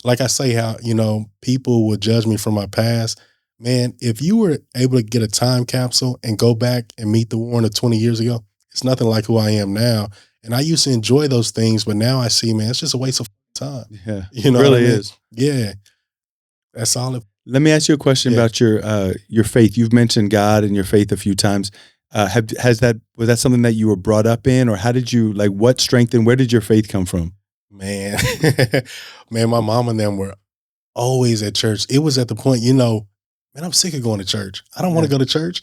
like I say, how, people will judge me from my past. Man, if you were able to get a time capsule and go back and meet the Warren of 20 years ago, it's nothing like who I am now. And I used to enjoy those things, but now I see, man, it's just a waste of time. Yeah, You know it really what I mean? is. Yeah, that's all. Let me ask you a question about your faith. You've mentioned God and your faith a few times. Was that something that you were brought up in, or how did you, like, what strength and where did your faith come from? Man, man, my mom and them were always at church. It was at the point, man, I'm sick of going to church. I don't want to go to church.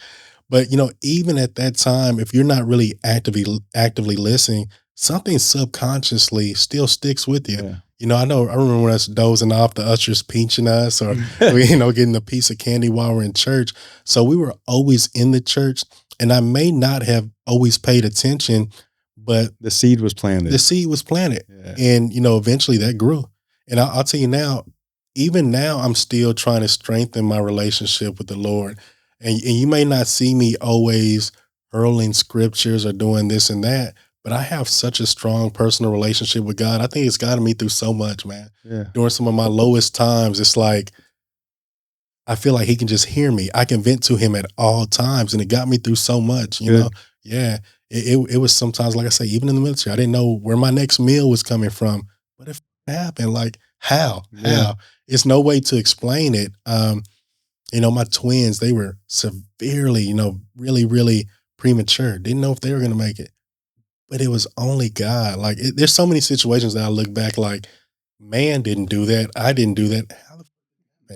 But, even at that time, if you're not really actively listening, something subconsciously still sticks with you. Yeah. I remember us dozing off, the ushers pinching us, or, getting a piece of candy while we're in church. So we were always in the church, and I may not have always paid attention, but the seed was planted. Yeah. And, eventually that grew. And I'll tell you now, even now, I'm still trying to strengthen my relationship with the Lord. And you may not see me always hurling scriptures or doing this and that, but I have such a strong personal relationship with God. I think it's gotten me through so much, man. Yeah. During some of my lowest times, it's like, I feel like he can just hear me. I can vent to him at all times, and it got me through so much, you know? Yeah. It was sometimes, like I say, even in the military, I didn't know where my next meal was coming from. But if it happened, like, how? It's no way to explain it. My twins, they were severely, really, really premature. Didn't know if they were going to make it. But it was only God. Like, there's so many situations that I look back like, man didn't do that. I didn't do that. How the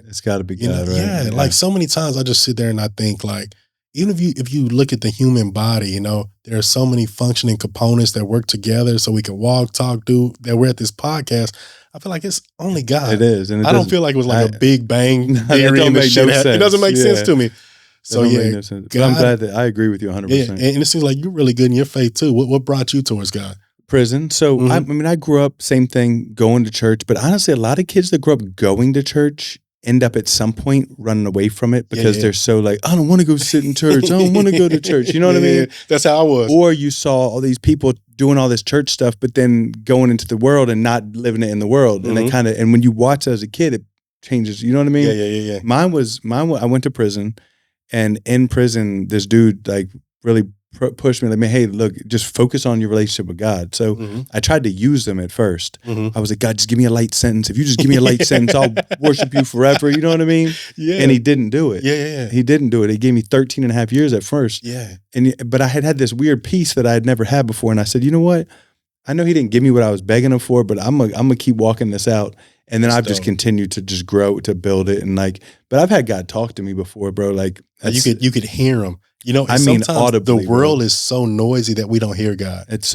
it's got to be God, right? Yeah, like so many times I just sit there and I think, like, even if you look at the human body, there are so many functioning components that work together so we can walk, talk, do, that we're at this podcast. I feel like it's only God. It is. And I don't feel like it was like a big bang theory and this shit. It doesn't make sense to me. So no sense. But I'm glad that I agree with you 100%. Yeah, and it seems like you're really good in your faith too. What brought you towards God? Prison. So I grew up, same thing, going to church. But honestly, a lot of kids that grew up going to church end up at some point running away from it because they're so like, I don't want to go sit in church. I don't want to go to church. You know what I mean? That's how I was. Or you saw all these people doing all this church stuff, but then going into the world and not living it in the world. And they and when you watch as a kid, it changes. You know what I mean? Yeah. Mine, I went to prison, and in prison, this dude like really pushed me like, man, hey, look, just focus on your relationship with God. So I tried to use them at first. I was like, God, just give me a light sentence. If you just give me a light sentence, I'll worship you forever. You know what I mean? Yeah. And he didn't do it. Yeah. He didn't do it. He gave me 13 and a half years at first. Yeah. But I had this weird peace that I had never had before. And I said, you know what? I know he didn't give me what I was begging him for, but I'm gonna keep walking this out. And then I've just continued to just grow, to build it. And like, but I've had God talk to me before, bro. Like, you could hear him. I mean, audibly, the world is so noisy that we don't hear God. It's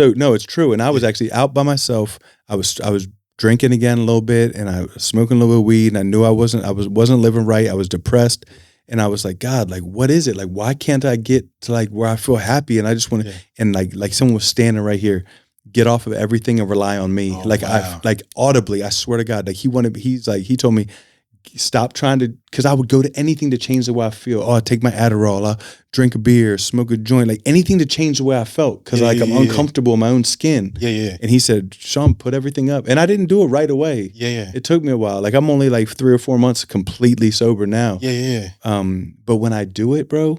true. And I was actually out by myself. I was drinking again a little bit, and I was smoking a little bit of weed, and I knew I wasn't living right. I was depressed, and I was like, God, like, what is it? Like, why can't I get to like where I feel happy? And I just want to, and like someone was standing right here, get off of everything and rely on me. I audibly, I swear to God, like he told me, stop trying to, because I would go to anything to change the way I feel. Oh, I take my Adderall, I'll drink a beer, smoke a joint, like anything to change the way I felt, because I'm uncomfortable in my own skin. Yeah. And he said, Sean, put everything up. And I didn't do it right away. Yeah. It took me a while. Like, I'm only like 3 or 4 months completely sober now. Yeah. But when I do it, bro,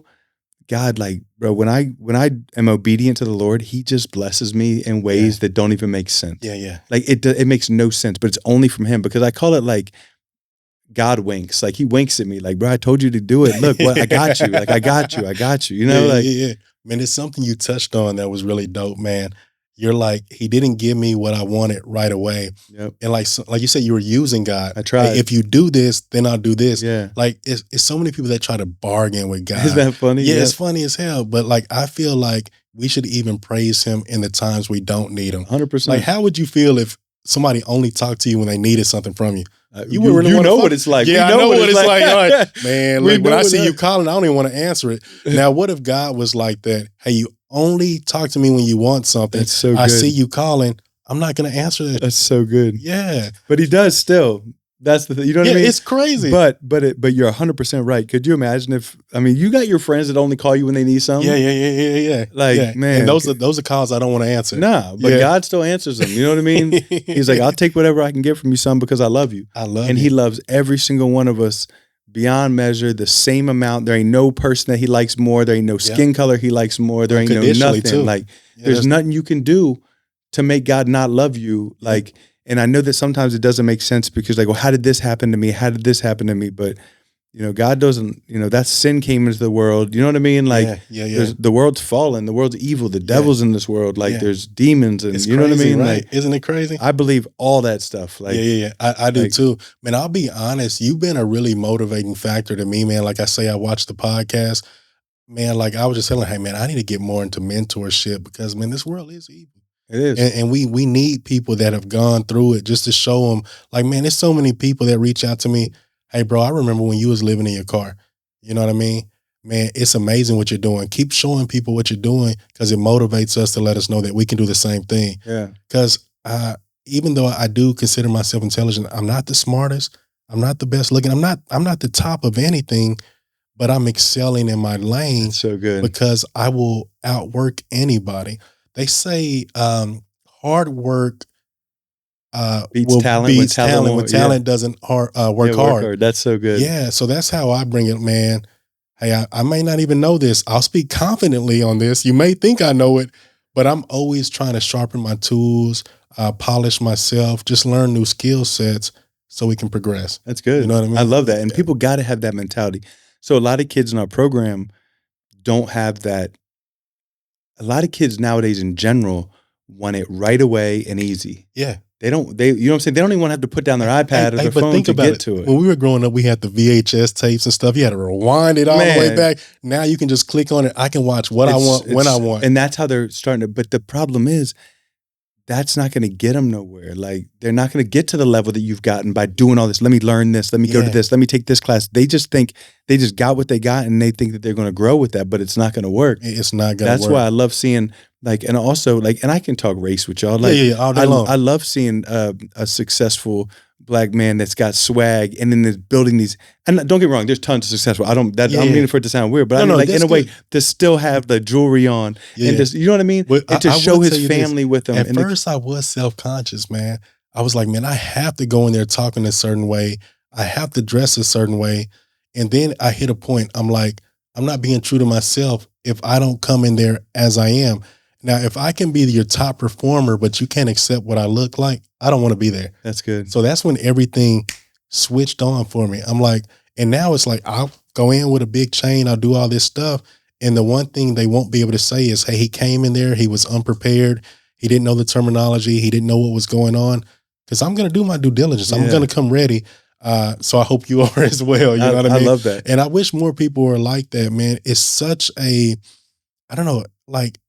God, like, bro, when I am obedient to the Lord, he just blesses me in ways that don't even make sense. Yeah. Like, it makes no sense, but it's only from him, because I call it like, God winks. Like, he winks at me like, bro, I told you to do it. Look, I got you. Like, I got you. You know, yeah. Man, it's something you touched on that was really dope, man. You're like, he didn't give me what I wanted right away. Yep. And like you said, you were using God. I tried. Like, if you do this, then I'll do this. Yeah. Like, it's so many people that try to bargain with God. Isn't that funny? Yeah, it's funny as hell. But like, I feel like we should even praise him in the times we don't need him. 100%. Like, how would you feel if somebody only talked to you when they needed something from you? You really know what it's like. Yeah, I know what it's like. Like, man, like, when I see you calling, I don't even want to answer it. Now, what if God was like that? Hey, you only talk to me when you want something. That's so good. I see you calling. I'm not going to answer that. That's so good. Yeah. But he does still. That's the thing. You know what I mean? It's crazy. But you're 100% right. Could you imagine if, I mean, you got your friends that only call you when they need something? Yeah. Like, man. And those are calls I don't want to answer. Nah, but God still answers them. You know what I mean? He's like, I'll take whatever I can get from you, son, because I love you. I love and you. He loves every single one of us beyond measure, the same amount. There ain't no person that He likes more. There ain't no skin color He likes more. There ain't no nothing. Too. Like, there's nothing you can do to make God not love you. Like, and I know that sometimes it doesn't make sense because like, well, how did this happen to me? How did this happen to me? But, you know, God doesn't, you know, that sin came into the world. You know what I mean? Like, the world's fallen. The world's evil. The devil's in this world. Like, there's demons and, you know what I mean? Right? Like, isn't it crazy? I believe all that stuff. Like, I do too. Man, I'll be honest. You've been a really motivating factor to me, man. Like I say, I watched the podcast. Man, like I was just telling, hey, man, I need to get more into mentorship because, man, this world is evil. It is. And we need people that have gone through it just to show them, like, man, there's so many people that reach out to me. Hey, bro, I remember when you was living in your car. You know what I mean? Man, it's amazing what you're doing. Keep showing people what you're doing because it motivates us to let us know that we can do the same thing. Yeah. Because even though I do consider myself intelligent, I'm not the smartest. I'm not the best looking. I'm not the top of anything, but I'm excelling in my lane. That's so good. Because I will outwork anybody. They say hard work beats talent when talent doesn't work hard. That's so good. Yeah, so that's how I bring it, man. Hey, I may not even know this. I'll speak confidently on this. You may think I know it, but I'm always trying to sharpen my tools, polish myself, just learn new skill sets so we can progress. That's good. You know what I mean? I love that. And people got to have that mentality. So a lot of kids in our program don't have that. A lot of kids nowadays in general want it right away and easy. Yeah. You know what I'm saying? They don't even want to have to put down their iPad or their phone to get to it. When we were growing up, we had the VHS tapes and stuff. You had to rewind it all the way back. Now you can just click on it. I can watch what I want when I want. And that's how they're starting to. But the problem is, that's not going to get them nowhere. Like, they're not going to get to the level that you've gotten by doing all this. Let me learn this. Let me go to this. Let me take this class. They just think they just got what they got and they think that they're going to grow with that, but it's not going to work. It's not going to work. That's why I love seeing, like, and also, like, and I can talk race with y'all. Like, all day long. I love seeing a successful Black man that's got swag and then is building these. And don't get me wrong, there's tons of successful. I don't mean for it to sound weird, but I mean, like, in a way, to still have the jewelry on and just, you know what I mean? Well, and to show his family with him. At first, I was self-conscious, man. I was like, man, I have to go in there talking a certain way. I have to dress a certain way. And then I hit a point. I'm like, I'm not being true to myself if I don't come in there as I am. Now, if I can be your top performer, but you can't accept what I look like, I don't want to be there. That's good. So that's when everything switched on for me. I'm like, and now it's like, I'll go in with a big chain. I'll do all this stuff. And the one thing they won't be able to say is, hey, he came in there. He was unprepared. He didn't know the terminology. He didn't know what was going on. Because I'm going to do my due diligence. I'm going to come ready. So I hope you are as well. You know what I mean? I love that. And I wish more people were like that, man. It's such a, I don't know, like,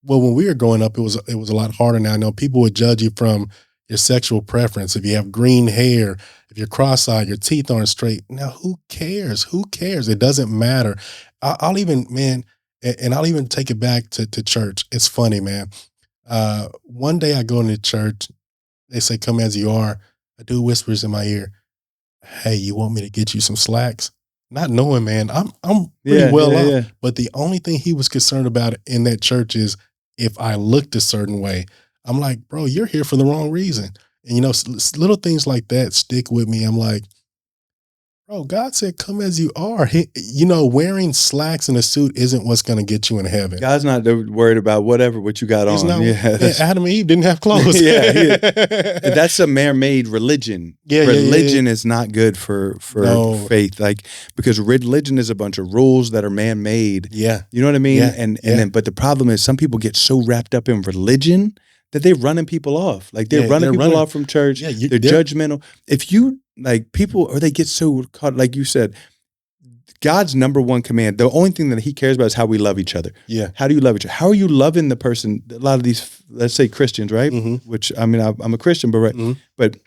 well, when we were growing up, it was a lot harder now. I know people would judge you from your sexual preference. If you have green hair, if you're cross-eyed, your teeth aren't straight. Now, who cares? Who cares? It doesn't matter. I'll even, man, and I'll even take it back to church. It's funny, man. One day I go into church. They say, come as you are. A dude whispers in my ear, hey, you want me to get you some slacks? Not knowing, man, I'm pretty well off. Yeah. But the only thing he was concerned about in that church is if I looked a certain way. I'm like, bro, you're here for the wrong reason. And, you know, little things like that stick with me. I'm like, bro, God said, come as you are. You know, wearing slacks and a suit isn't what's going to get you in heaven. God's not worried about what you got on. Not, Adam and Eve didn't have clothes. That's a man-made religion. Religion is not good for faith. Like, because religion is a bunch of rules that are man-made. Yeah. You know what I mean? And then, but the problem is some people get so wrapped up in religion that they're running people off. Like, they're running people off from church. Yeah, they're judgmental. If you, like, people, or they get so caught, like you said, God's number one command, the only thing that he cares about is how we love each other. Yeah. How do you love each other? How are you loving the person? A lot of these, let's say Christians, right? Mm-hmm. Which, I mean, I'm a Christian, but right. Mm-hmm. But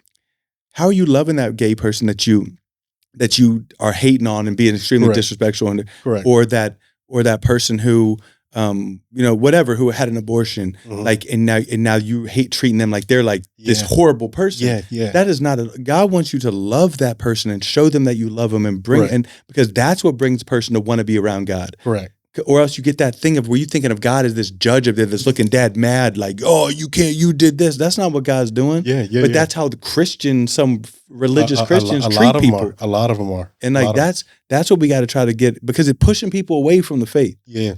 how are you loving that gay person that you are hating on and being extremely disrespectful, or that person who whatever, who had an abortion, like, and now you hate treating them like they're like this horrible person. That is not God wants you to love that person and show them that you love them and and because that's what brings a person to want to be around God. Correct. Or else you get that thing of where you're thinking of God as this judge of this looking dad mad, like, oh, you did this. That's not what God's doing. But that's how the some religious Christians treat people. A lot of them are. And like that's what we got to try to get, because it's pushing people away from the faith. Yeah.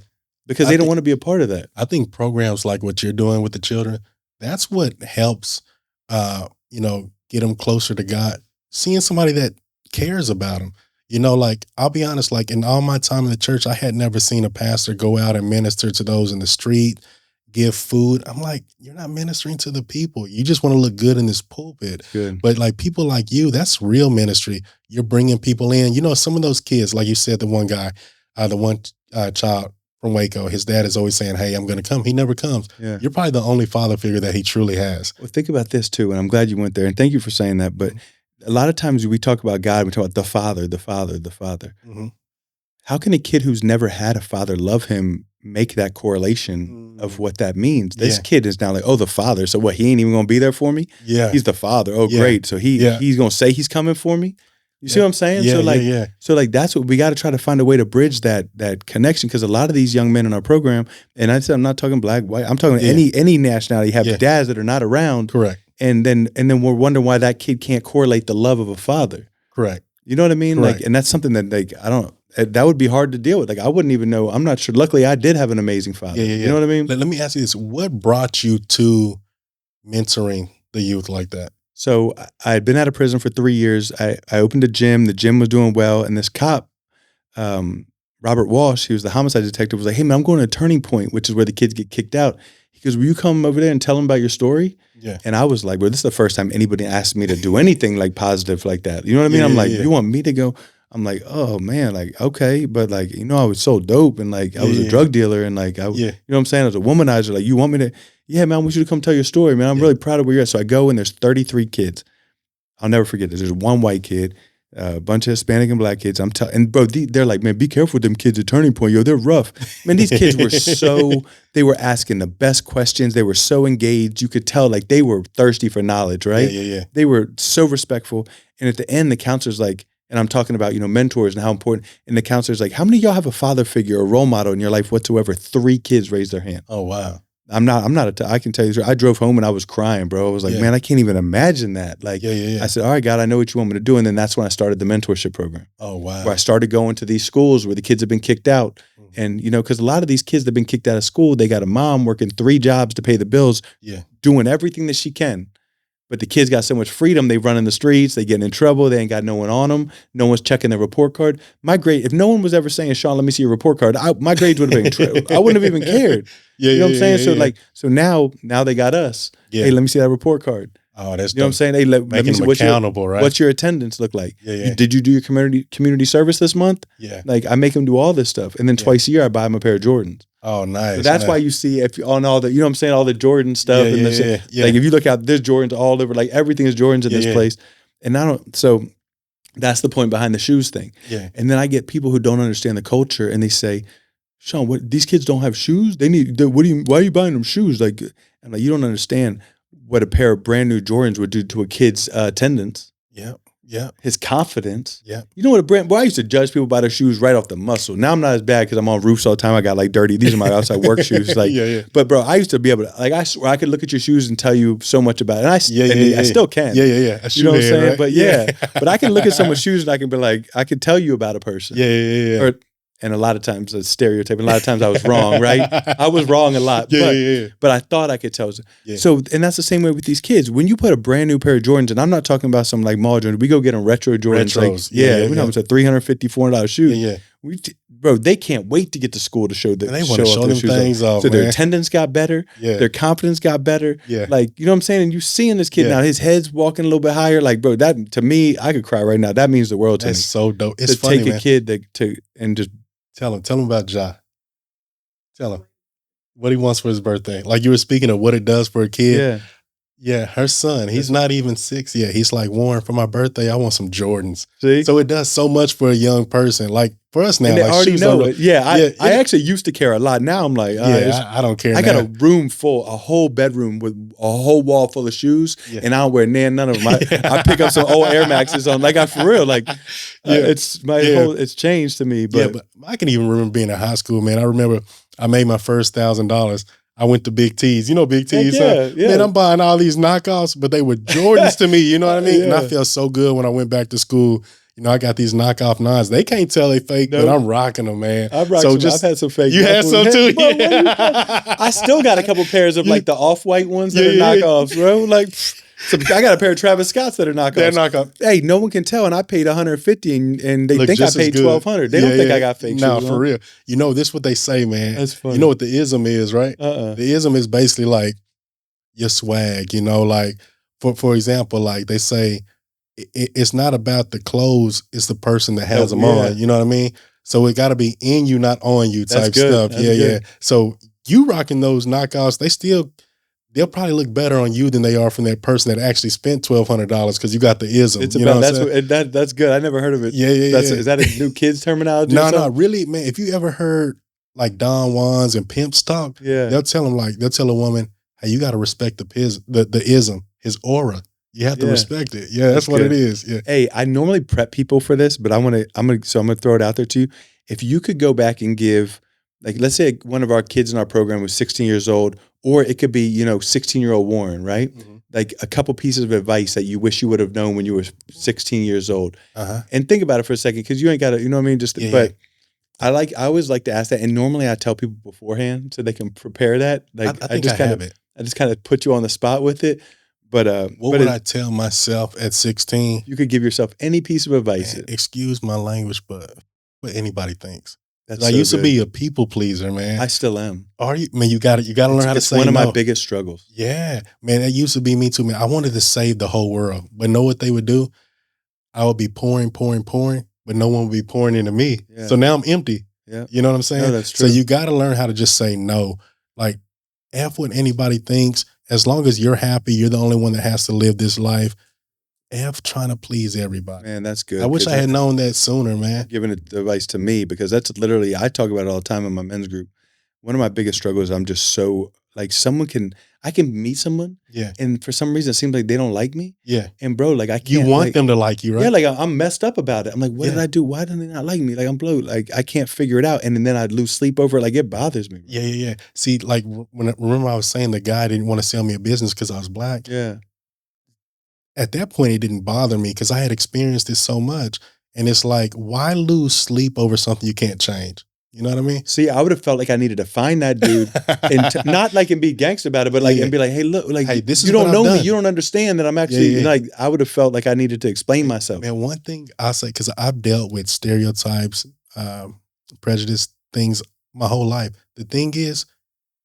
Because they don't want to be a part of that. I think programs like what you're doing with the children, that's what helps, get them closer to God. Seeing somebody that cares about them. Like, I'll be honest, like in all my time in the church, I had never seen a pastor go out and minister to those in the street, give food. I'm like, you're not ministering to the people. You just want to look good in this pulpit. Good. But like people like you, that's real ministry. You're bringing people in. Some of those kids, like you said, the one guy, child from Waco, his dad is always saying, hey, I'm going to come. He never comes. Yeah. You're probably the only father figure that he truly has. Well, think about this too, and I'm glad you went there, and thank you for saying that. But a lot of times we talk about God, we talk about the Father, the Father, the Father. How can a kid who's never had a father love him make that correlation of what that means? This kid is now like, oh, the Father. So what, he ain't even going to be there for me? Yeah. He's the Father. Oh, great. So he's going to say he's coming for me? You see what I'm saying? So like that's what we got to try to find a way to bridge that connection, because a lot of these young men in our program, and I said I'm not talking black, white, I'm talking any nationality, have dads that are not around. Correct. And then we're wondering why that kid can't correlate the love of a father. Correct. You know what I mean? Correct. Like, and that's something that that would be hard to deal with. Like, I wouldn't even know. I'm not sure. Luckily, I did have an amazing father. You know what I mean? Let me ask you this. What brought you to mentoring the youth like that? So I had been out of prison for 3 years. I opened a gym. The gym was doing well. And this cop, Robert Walsh, he was the homicide detective, was like, hey, man, I'm going to a Turning Point, which is where the kids get kicked out. He goes, will you come over there and tell them about your story? Yeah. And I was like, well, this is the first time anybody asked me to do anything like positive like that. You know what I mean? I'm like, you want me to go? I'm like, oh man, like, okay. But like, I was so dope, and like, I was a drug dealer, and like, you know what I'm saying? I was a womanizer. Like, you want me to, yeah, man, I want you to come tell your story, man. I'm really proud of where you're at. So I go, and there's 33 kids. I'll never forget this. There's one white kid, a bunch of Hispanic and black kids. And bro, they're like, man, be careful with them kids at Turning Point. Yo, they're rough. Man, these kids were they were asking the best questions. They were so engaged. You could tell like they were thirsty for knowledge, right? Yeah. They were so respectful. And at the end, the counselor's like, and I'm talking about, mentors and how important, and the counselor's like, how many of y'all have a father figure or role model in your life whatsoever? 3 kids raised their hand. Oh, wow. I can tell you, I drove home and I was crying, bro. I was like, man, I can't even imagine that. Like, I said, all right, God, I know what you want me to do. And then that's when I started the mentorship program. Oh, wow. Where I started going to these schools where the kids have been kicked out. And, because a lot of these kids that have been kicked out of school, they got a mom working 3 jobs to pay the bills, doing everything that she can. But the kids got so much freedom, they run in the streets, they get in trouble, they ain't got no one on them, no one's checking their report card. My grade, if no one was ever saying, Sean, let me see your report card, my grades would have been, I wouldn't have even cared. You know what I'm saying? So now they got us. Hey, let me see that report card. Oh, that's you know what I'm saying? Hey, let me see accountable, right? What's your attendance look like? Yeah. Did you do your community service this month? Yeah. Like, I make them do all this stuff. And then twice a year, I buy them a pair of Jordans. Oh, nice. So that's why you see on all the, you know what I'm saying, all the Jordan stuff. Like, if you look out, there's Jordans all over. Like, everything is Jordans in this place. And so that's the point behind the shoes thing. Yeah. And then I get people who don't understand the culture, and they say, Sean, these kids don't have shoes? Why are you buying them shoes? Like, I'm like, you don't understand what a pair of brand new Jordans would do to a kid's attendance. Yeah. His confidence. Yeah. You know what I used to judge people by their shoes right off the muscle. Now I'm not as bad because I'm on roofs all the time. I got like dirty. These are my outside work shoes. Like, But bro, I used to be able to, like, I swear I could look at your shoes and tell you so much about it. And I still can. Yeah. You know what I'm saying? Right? But but I can look at someone's shoes and I can be like, I can tell you about a person. Yeah. And a lot of times it's stereotyping. A lot of times I was wrong, right? I was wrong a lot. But I thought I could tell. So, and that's the same way with these kids. When you put a brand new pair of Jordans, and I'm not talking about some like mall Jordans, we go get them retro Jordans. Retros. Like, we know it's a $350, $400 shoe. Bro, they can't wait to get to school to show they want to show them things off. So their attendance got better. Their confidence got better. Like, you know what I'm saying? And you seeing this kid now, his head's walking a little bit higher. Like, bro, that to me, I could cry right now. That means the world to me. That's so dope. It's to funny, take a kid and just tell him about Ja. Tell him what he wants for his birthday. Like you were speaking of what it does for a kid. Yeah, her son, he's not even 6 yet. He's like, Warren, for my birthday, I want some Jordans. See? So it does so much for a young person. Like for us now, And they like already shoes know are, it. Yeah, yeah, I actually used to care a lot. Now I'm like, I don't care I now. got a room full, a whole bedroom with a whole wall full of shoes, Yeah. and I don't wear none of them. I pick up some old Air Maxes on, like I for real, like it's it's changed to me. But I can even remember being in high school, man. I remember I made my first $1,000. I went to Big T's. You know Big T's? Yeah. Man, I'm buying all these knockoffs, but they were Jordans to me. You know what I mean? Yeah. And I felt so good when I went back to school. You know, I got these knockoff nines. They can't tell they fake, but I'm rocking them, man. I've had some fake. You had some too? Yeah. I still got a couple pairs of like the off-white ones that are knockoffs, bro. Like, I got a pair of Travis Scotts that are knockoffs. They're knockoff. Hey, no one can tell, and I paid $150, and they Look think I paid $1,200. They don't think I got fake shoes. No, for real. You know, this is what they say, man. That's funny. You know what the ism is, right? The ism is basically like your swag. You know, like for example, like they say, it's not about the clothes; it's the person that has them on. You know what I mean? So it got to be in you, not on you, type stuff. That's good. So you rocking those knockoffs, they'll probably look better on you than they are from that person that actually spent $1,200 because you got the ism. It's you know that's good. I never heard of it. Is that a new kids terminology? No, really, man. If you ever heard like Don Juans and pimps talk, they'll tell a woman, hey, you got to respect the ism, his aura. You have to respect it. Yeah, that's what it is. Yeah. Hey, I normally prep people for this, but I'm gonna throw it out there to you. If you could go back and give, like, let's say one of our kids in our program was 16 years old, or it could be, 16-year-old Warren, right? Mm-hmm. Like a couple pieces of advice that you wish you would have known when you were 16 years old. And think about it for a second, because you ain't got to, you know what I mean? But I always like to ask that, and normally I tell people beforehand so they can prepare that. Like I just kind of put you on the spot with it. But what would I tell myself at 16? You could give yourself any piece of advice. Man, excuse my language, but what anybody thinks. That's I used to be a people pleaser, man. I still am. Are you? Man, you got to learn how to say no. It's one of my biggest struggles. Yeah, man, that used to be me too, man. I wanted to save the whole world, but know what they would do? I would be pouring, but no one would be pouring into me. Yeah. So now I'm empty. Yeah. You know what I'm saying? No, that's true. So you got to learn how to just say no. Like, F what anybody thinks. As long as you're happy, you're the only one that has to live this life. F trying to please everybody. Man, that's good. I wish I had known that sooner, man. Giving advice to me, because that's literally, I talk about it all the time in my men's group. One of my biggest struggles, I'm just so, like, I can meet someone, and for some reason it seems like they don't like me. Yeah. And bro, like, I can't. You want them to like you, right? Yeah, like I'm messed up about it. I'm like, what did I do? Why do they not like me? Like, I'm blue. Like, I can't figure it out. And then I lose sleep over it. Like, it bothers me. Yeah. See, like, remember I was saying the guy didn't want to sell me a business because I was black? Yeah. At that point, it didn't bother me because I had experienced it so much. And it's like, why lose sleep over something you can't change? You know what I mean? See, I would have felt like I needed to find that dude, and not like and be gangster about it, but like and be like, hey, look, like, hey, this is you don't know me, you don't understand that I'm actually like. I would have felt like I needed to explain myself. Man, one thing I'll say, because I've dealt with stereotypes, prejudice things my whole life. The thing is,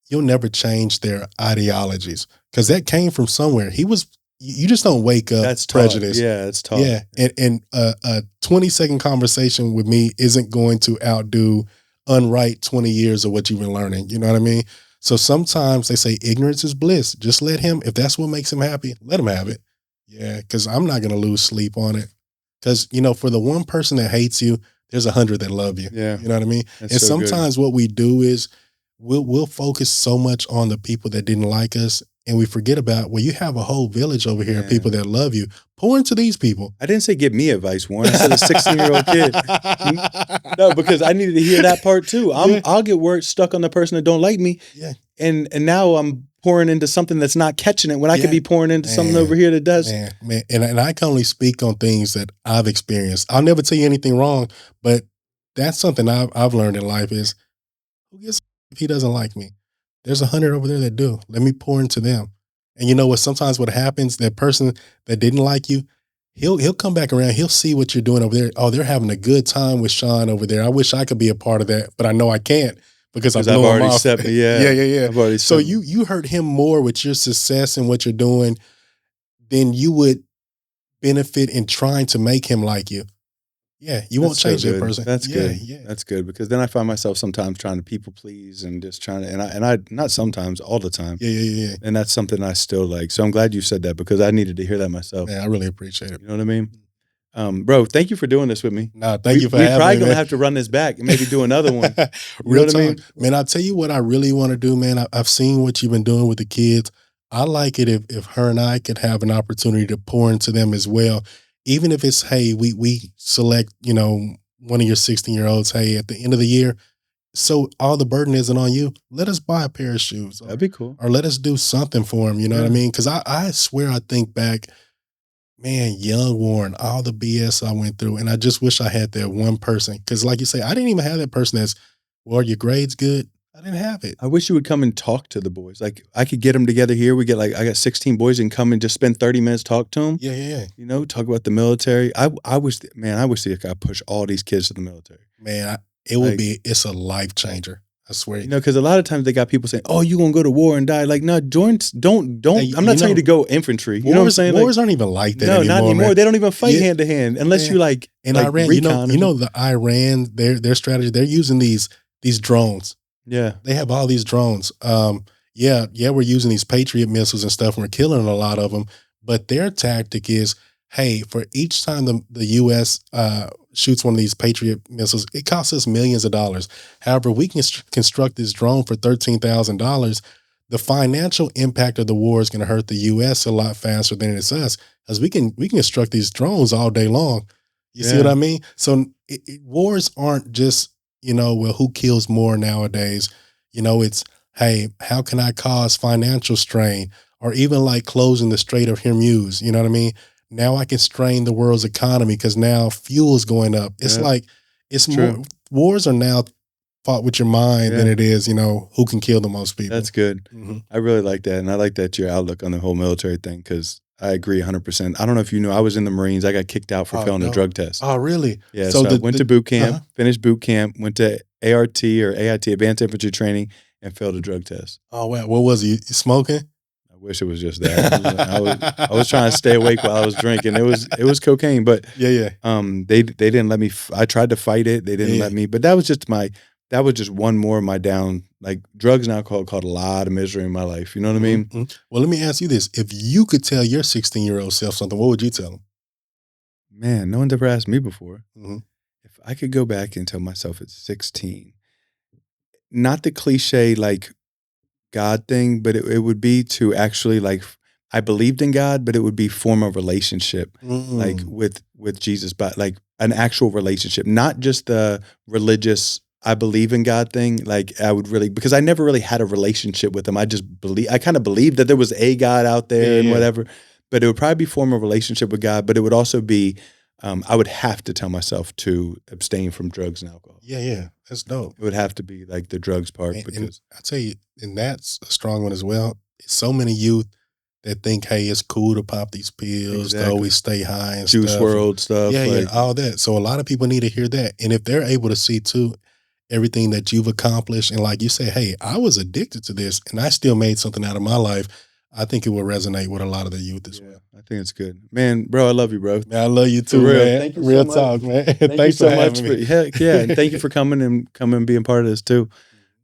you'll never change their ideologies because that came from somewhere. You just don't wake up that's prejudice. Yeah, it's tough. Yeah, and a 20-second conversation with me isn't going to outdo unwrite 20 years of what you've been learning. You know what I mean? So sometimes they say ignorance is bliss. Just let him, if that's what makes him happy, let him have it. Yeah, because I'm not going to lose sleep on it. Because, for the one person that hates you, there's 100 that love you. Yeah. You know what I mean? That's and so sometimes what we do is we'll focus so much on the people that didn't like us, and we forget about, well, you have a whole village over here of people that love you. Pour into these people. I didn't say give me advice, Warren. I said a 16-year-old kid. No, because I needed to hear that part too. I'll get stuck on the person that don't like me. Yeah. And now I'm pouring into something that's not catching it when I could be pouring into something over here that does. Man. And I can only speak on things that I've experienced. I'll never tell you anything wrong, but that's something I've learned in life is, who gives if he doesn't like me? There's 100 over there that do. Let me pour into them. And you know what? Sometimes what happens, that person that didn't like you, he'll come back around. He'll see what you're doing over there. Oh, they're having a good time with Sean over there. I wish I could be a part of that, but I know I can't because I've already off. Set me. Yeah. I've already so you hurt him more with your success and what you're doing than you would benefit in trying to make him like you. Yeah, you won't change that good. person. That's Yeah, good. yeah. That's good because then I find myself sometimes trying to people please and just trying to, and I not sometimes, all the time. Yeah. And that's something I still like. So I'm glad you said that because I needed to hear that myself. Man, I really appreciate it. You know what I mean? Bro, thank you for doing this with me. Nah, thank you for having me. We probably gonna man. have to run this back and maybe do another one. You Real know what talk. I mean? Man, I'll tell you what I really want to do, man. I've seen what you've been doing with the kids. I like it if her and I could have an opportunity to pour into them as well. Even if it's, hey, we select, one of your 16-year-olds, hey, at the end of the year, so all the burden isn't on you. Let us buy a pair of shoes. That'd be cool. Or let us do something for them. You know what I mean? Because I swear I think back, man, young Warren, all the BS I went through. And I just wish I had that one person. Because like you say, I didn't even have that person that's, well, are your grades good? I didn't have it. I wish you would come and talk to the boys. Like I could get them together here. We get I got 16 boys and come and just spend 30 minutes talk to them. Yeah. Talk about the military. I wish I could push all these kids to the military. Man, it's a life changer. I swear. Because a lot of times they got people saying, "Oh, you gonna go to war and die?" Like, no, don't. Hey, I'm not telling you to go infantry. You know what I'm saying? Wars aren't even like that anymore. No, not anymore. Man. They don't even fight hand to hand unless you like. In like Iran, the Iran, their strategy, they're using these drones. Yeah, they have all these drones. We're using these Patriot missiles and stuff, and we're killing a lot of them. But their tactic is, hey, for each time the U.S. Shoots one of these Patriot missiles, it costs us millions of dollars. However, we can construct this drone for $13,000. The financial impact of the war is going to hurt the U.S. a lot faster than it's us, because we can construct these drones all day long. You see what I mean? So wars aren't just, well, who kills more nowadays? It's, hey, how can I cause financial strain, or even like closing the Strait of Hormuz? You know what I mean? Now I can strain the world's economy because now fuel is going up. It's it's more, wars are now fought with your mind than it is, who can kill the most people. That's good. Mm-hmm. I really like that. And I like that your outlook on the whole military thing, because I agree 100%. I don't know if you know, I was in the Marines. I got kicked out for failing a drug test. Oh, really? Yeah. So I went to boot camp, finished boot camp, went to ART or AIT, Advanced Infantry Training, and failed a drug test. Oh, wow. What was it? You smoking? I wish it was just that. I was trying to stay awake while I was drinking. It was cocaine, but yeah. They didn't let me. I tried to fight it. They didn't let me. But that was just one more of my down. Like drugs and alcohol caused a lot of misery in my life. You know what I mean? Mm-hmm. Well, let me ask you this: if you could tell your 16-year-old self something, what would you tell him? Man, no one's ever asked me before. Mm-hmm. If I could go back and tell myself at 16, not the cliche like God thing, but it would be to actually I believed in God, but it would be form a relationship like with Jesus, but like an actual relationship, not just the religious I believe in God thing. Like I would really, because I never really had a relationship with him. I kind of believed that there was a God out there and whatever, but it would probably be form a relationship with God, but it would also be, I would have to tell myself to abstain from drugs and alcohol. Yeah. That's dope. It would have to be like the drugs part. And I tell you, and that's a strong one as well. So many youth that think, hey, it's cool to pop these pills, to always stay high and Juice WRLD stuff. Yeah, all that. So a lot of people need to hear that. And if they're able to see too, everything that you've accomplished, and like you say, hey, I was addicted to this and I still made something out of my life, I think it will resonate with a lot of the youth as well. I think it's good. Man, bro, I love you, bro. Man, I love you too, man. Thank you Real so talk, man. Thank you so much. Heck yeah. And thank you for coming and being part of this too.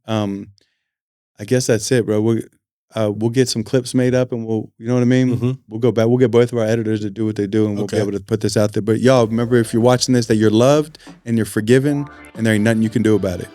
I guess that's it, bro. We'll get some clips made up and you know what I mean? Mm-hmm. We'll go back. We'll get both of our editors to do what they do and we'll be able to put this out there. But y'all, remember, if you're watching this, that you're loved and you're forgiven and there ain't nothing you can do about it.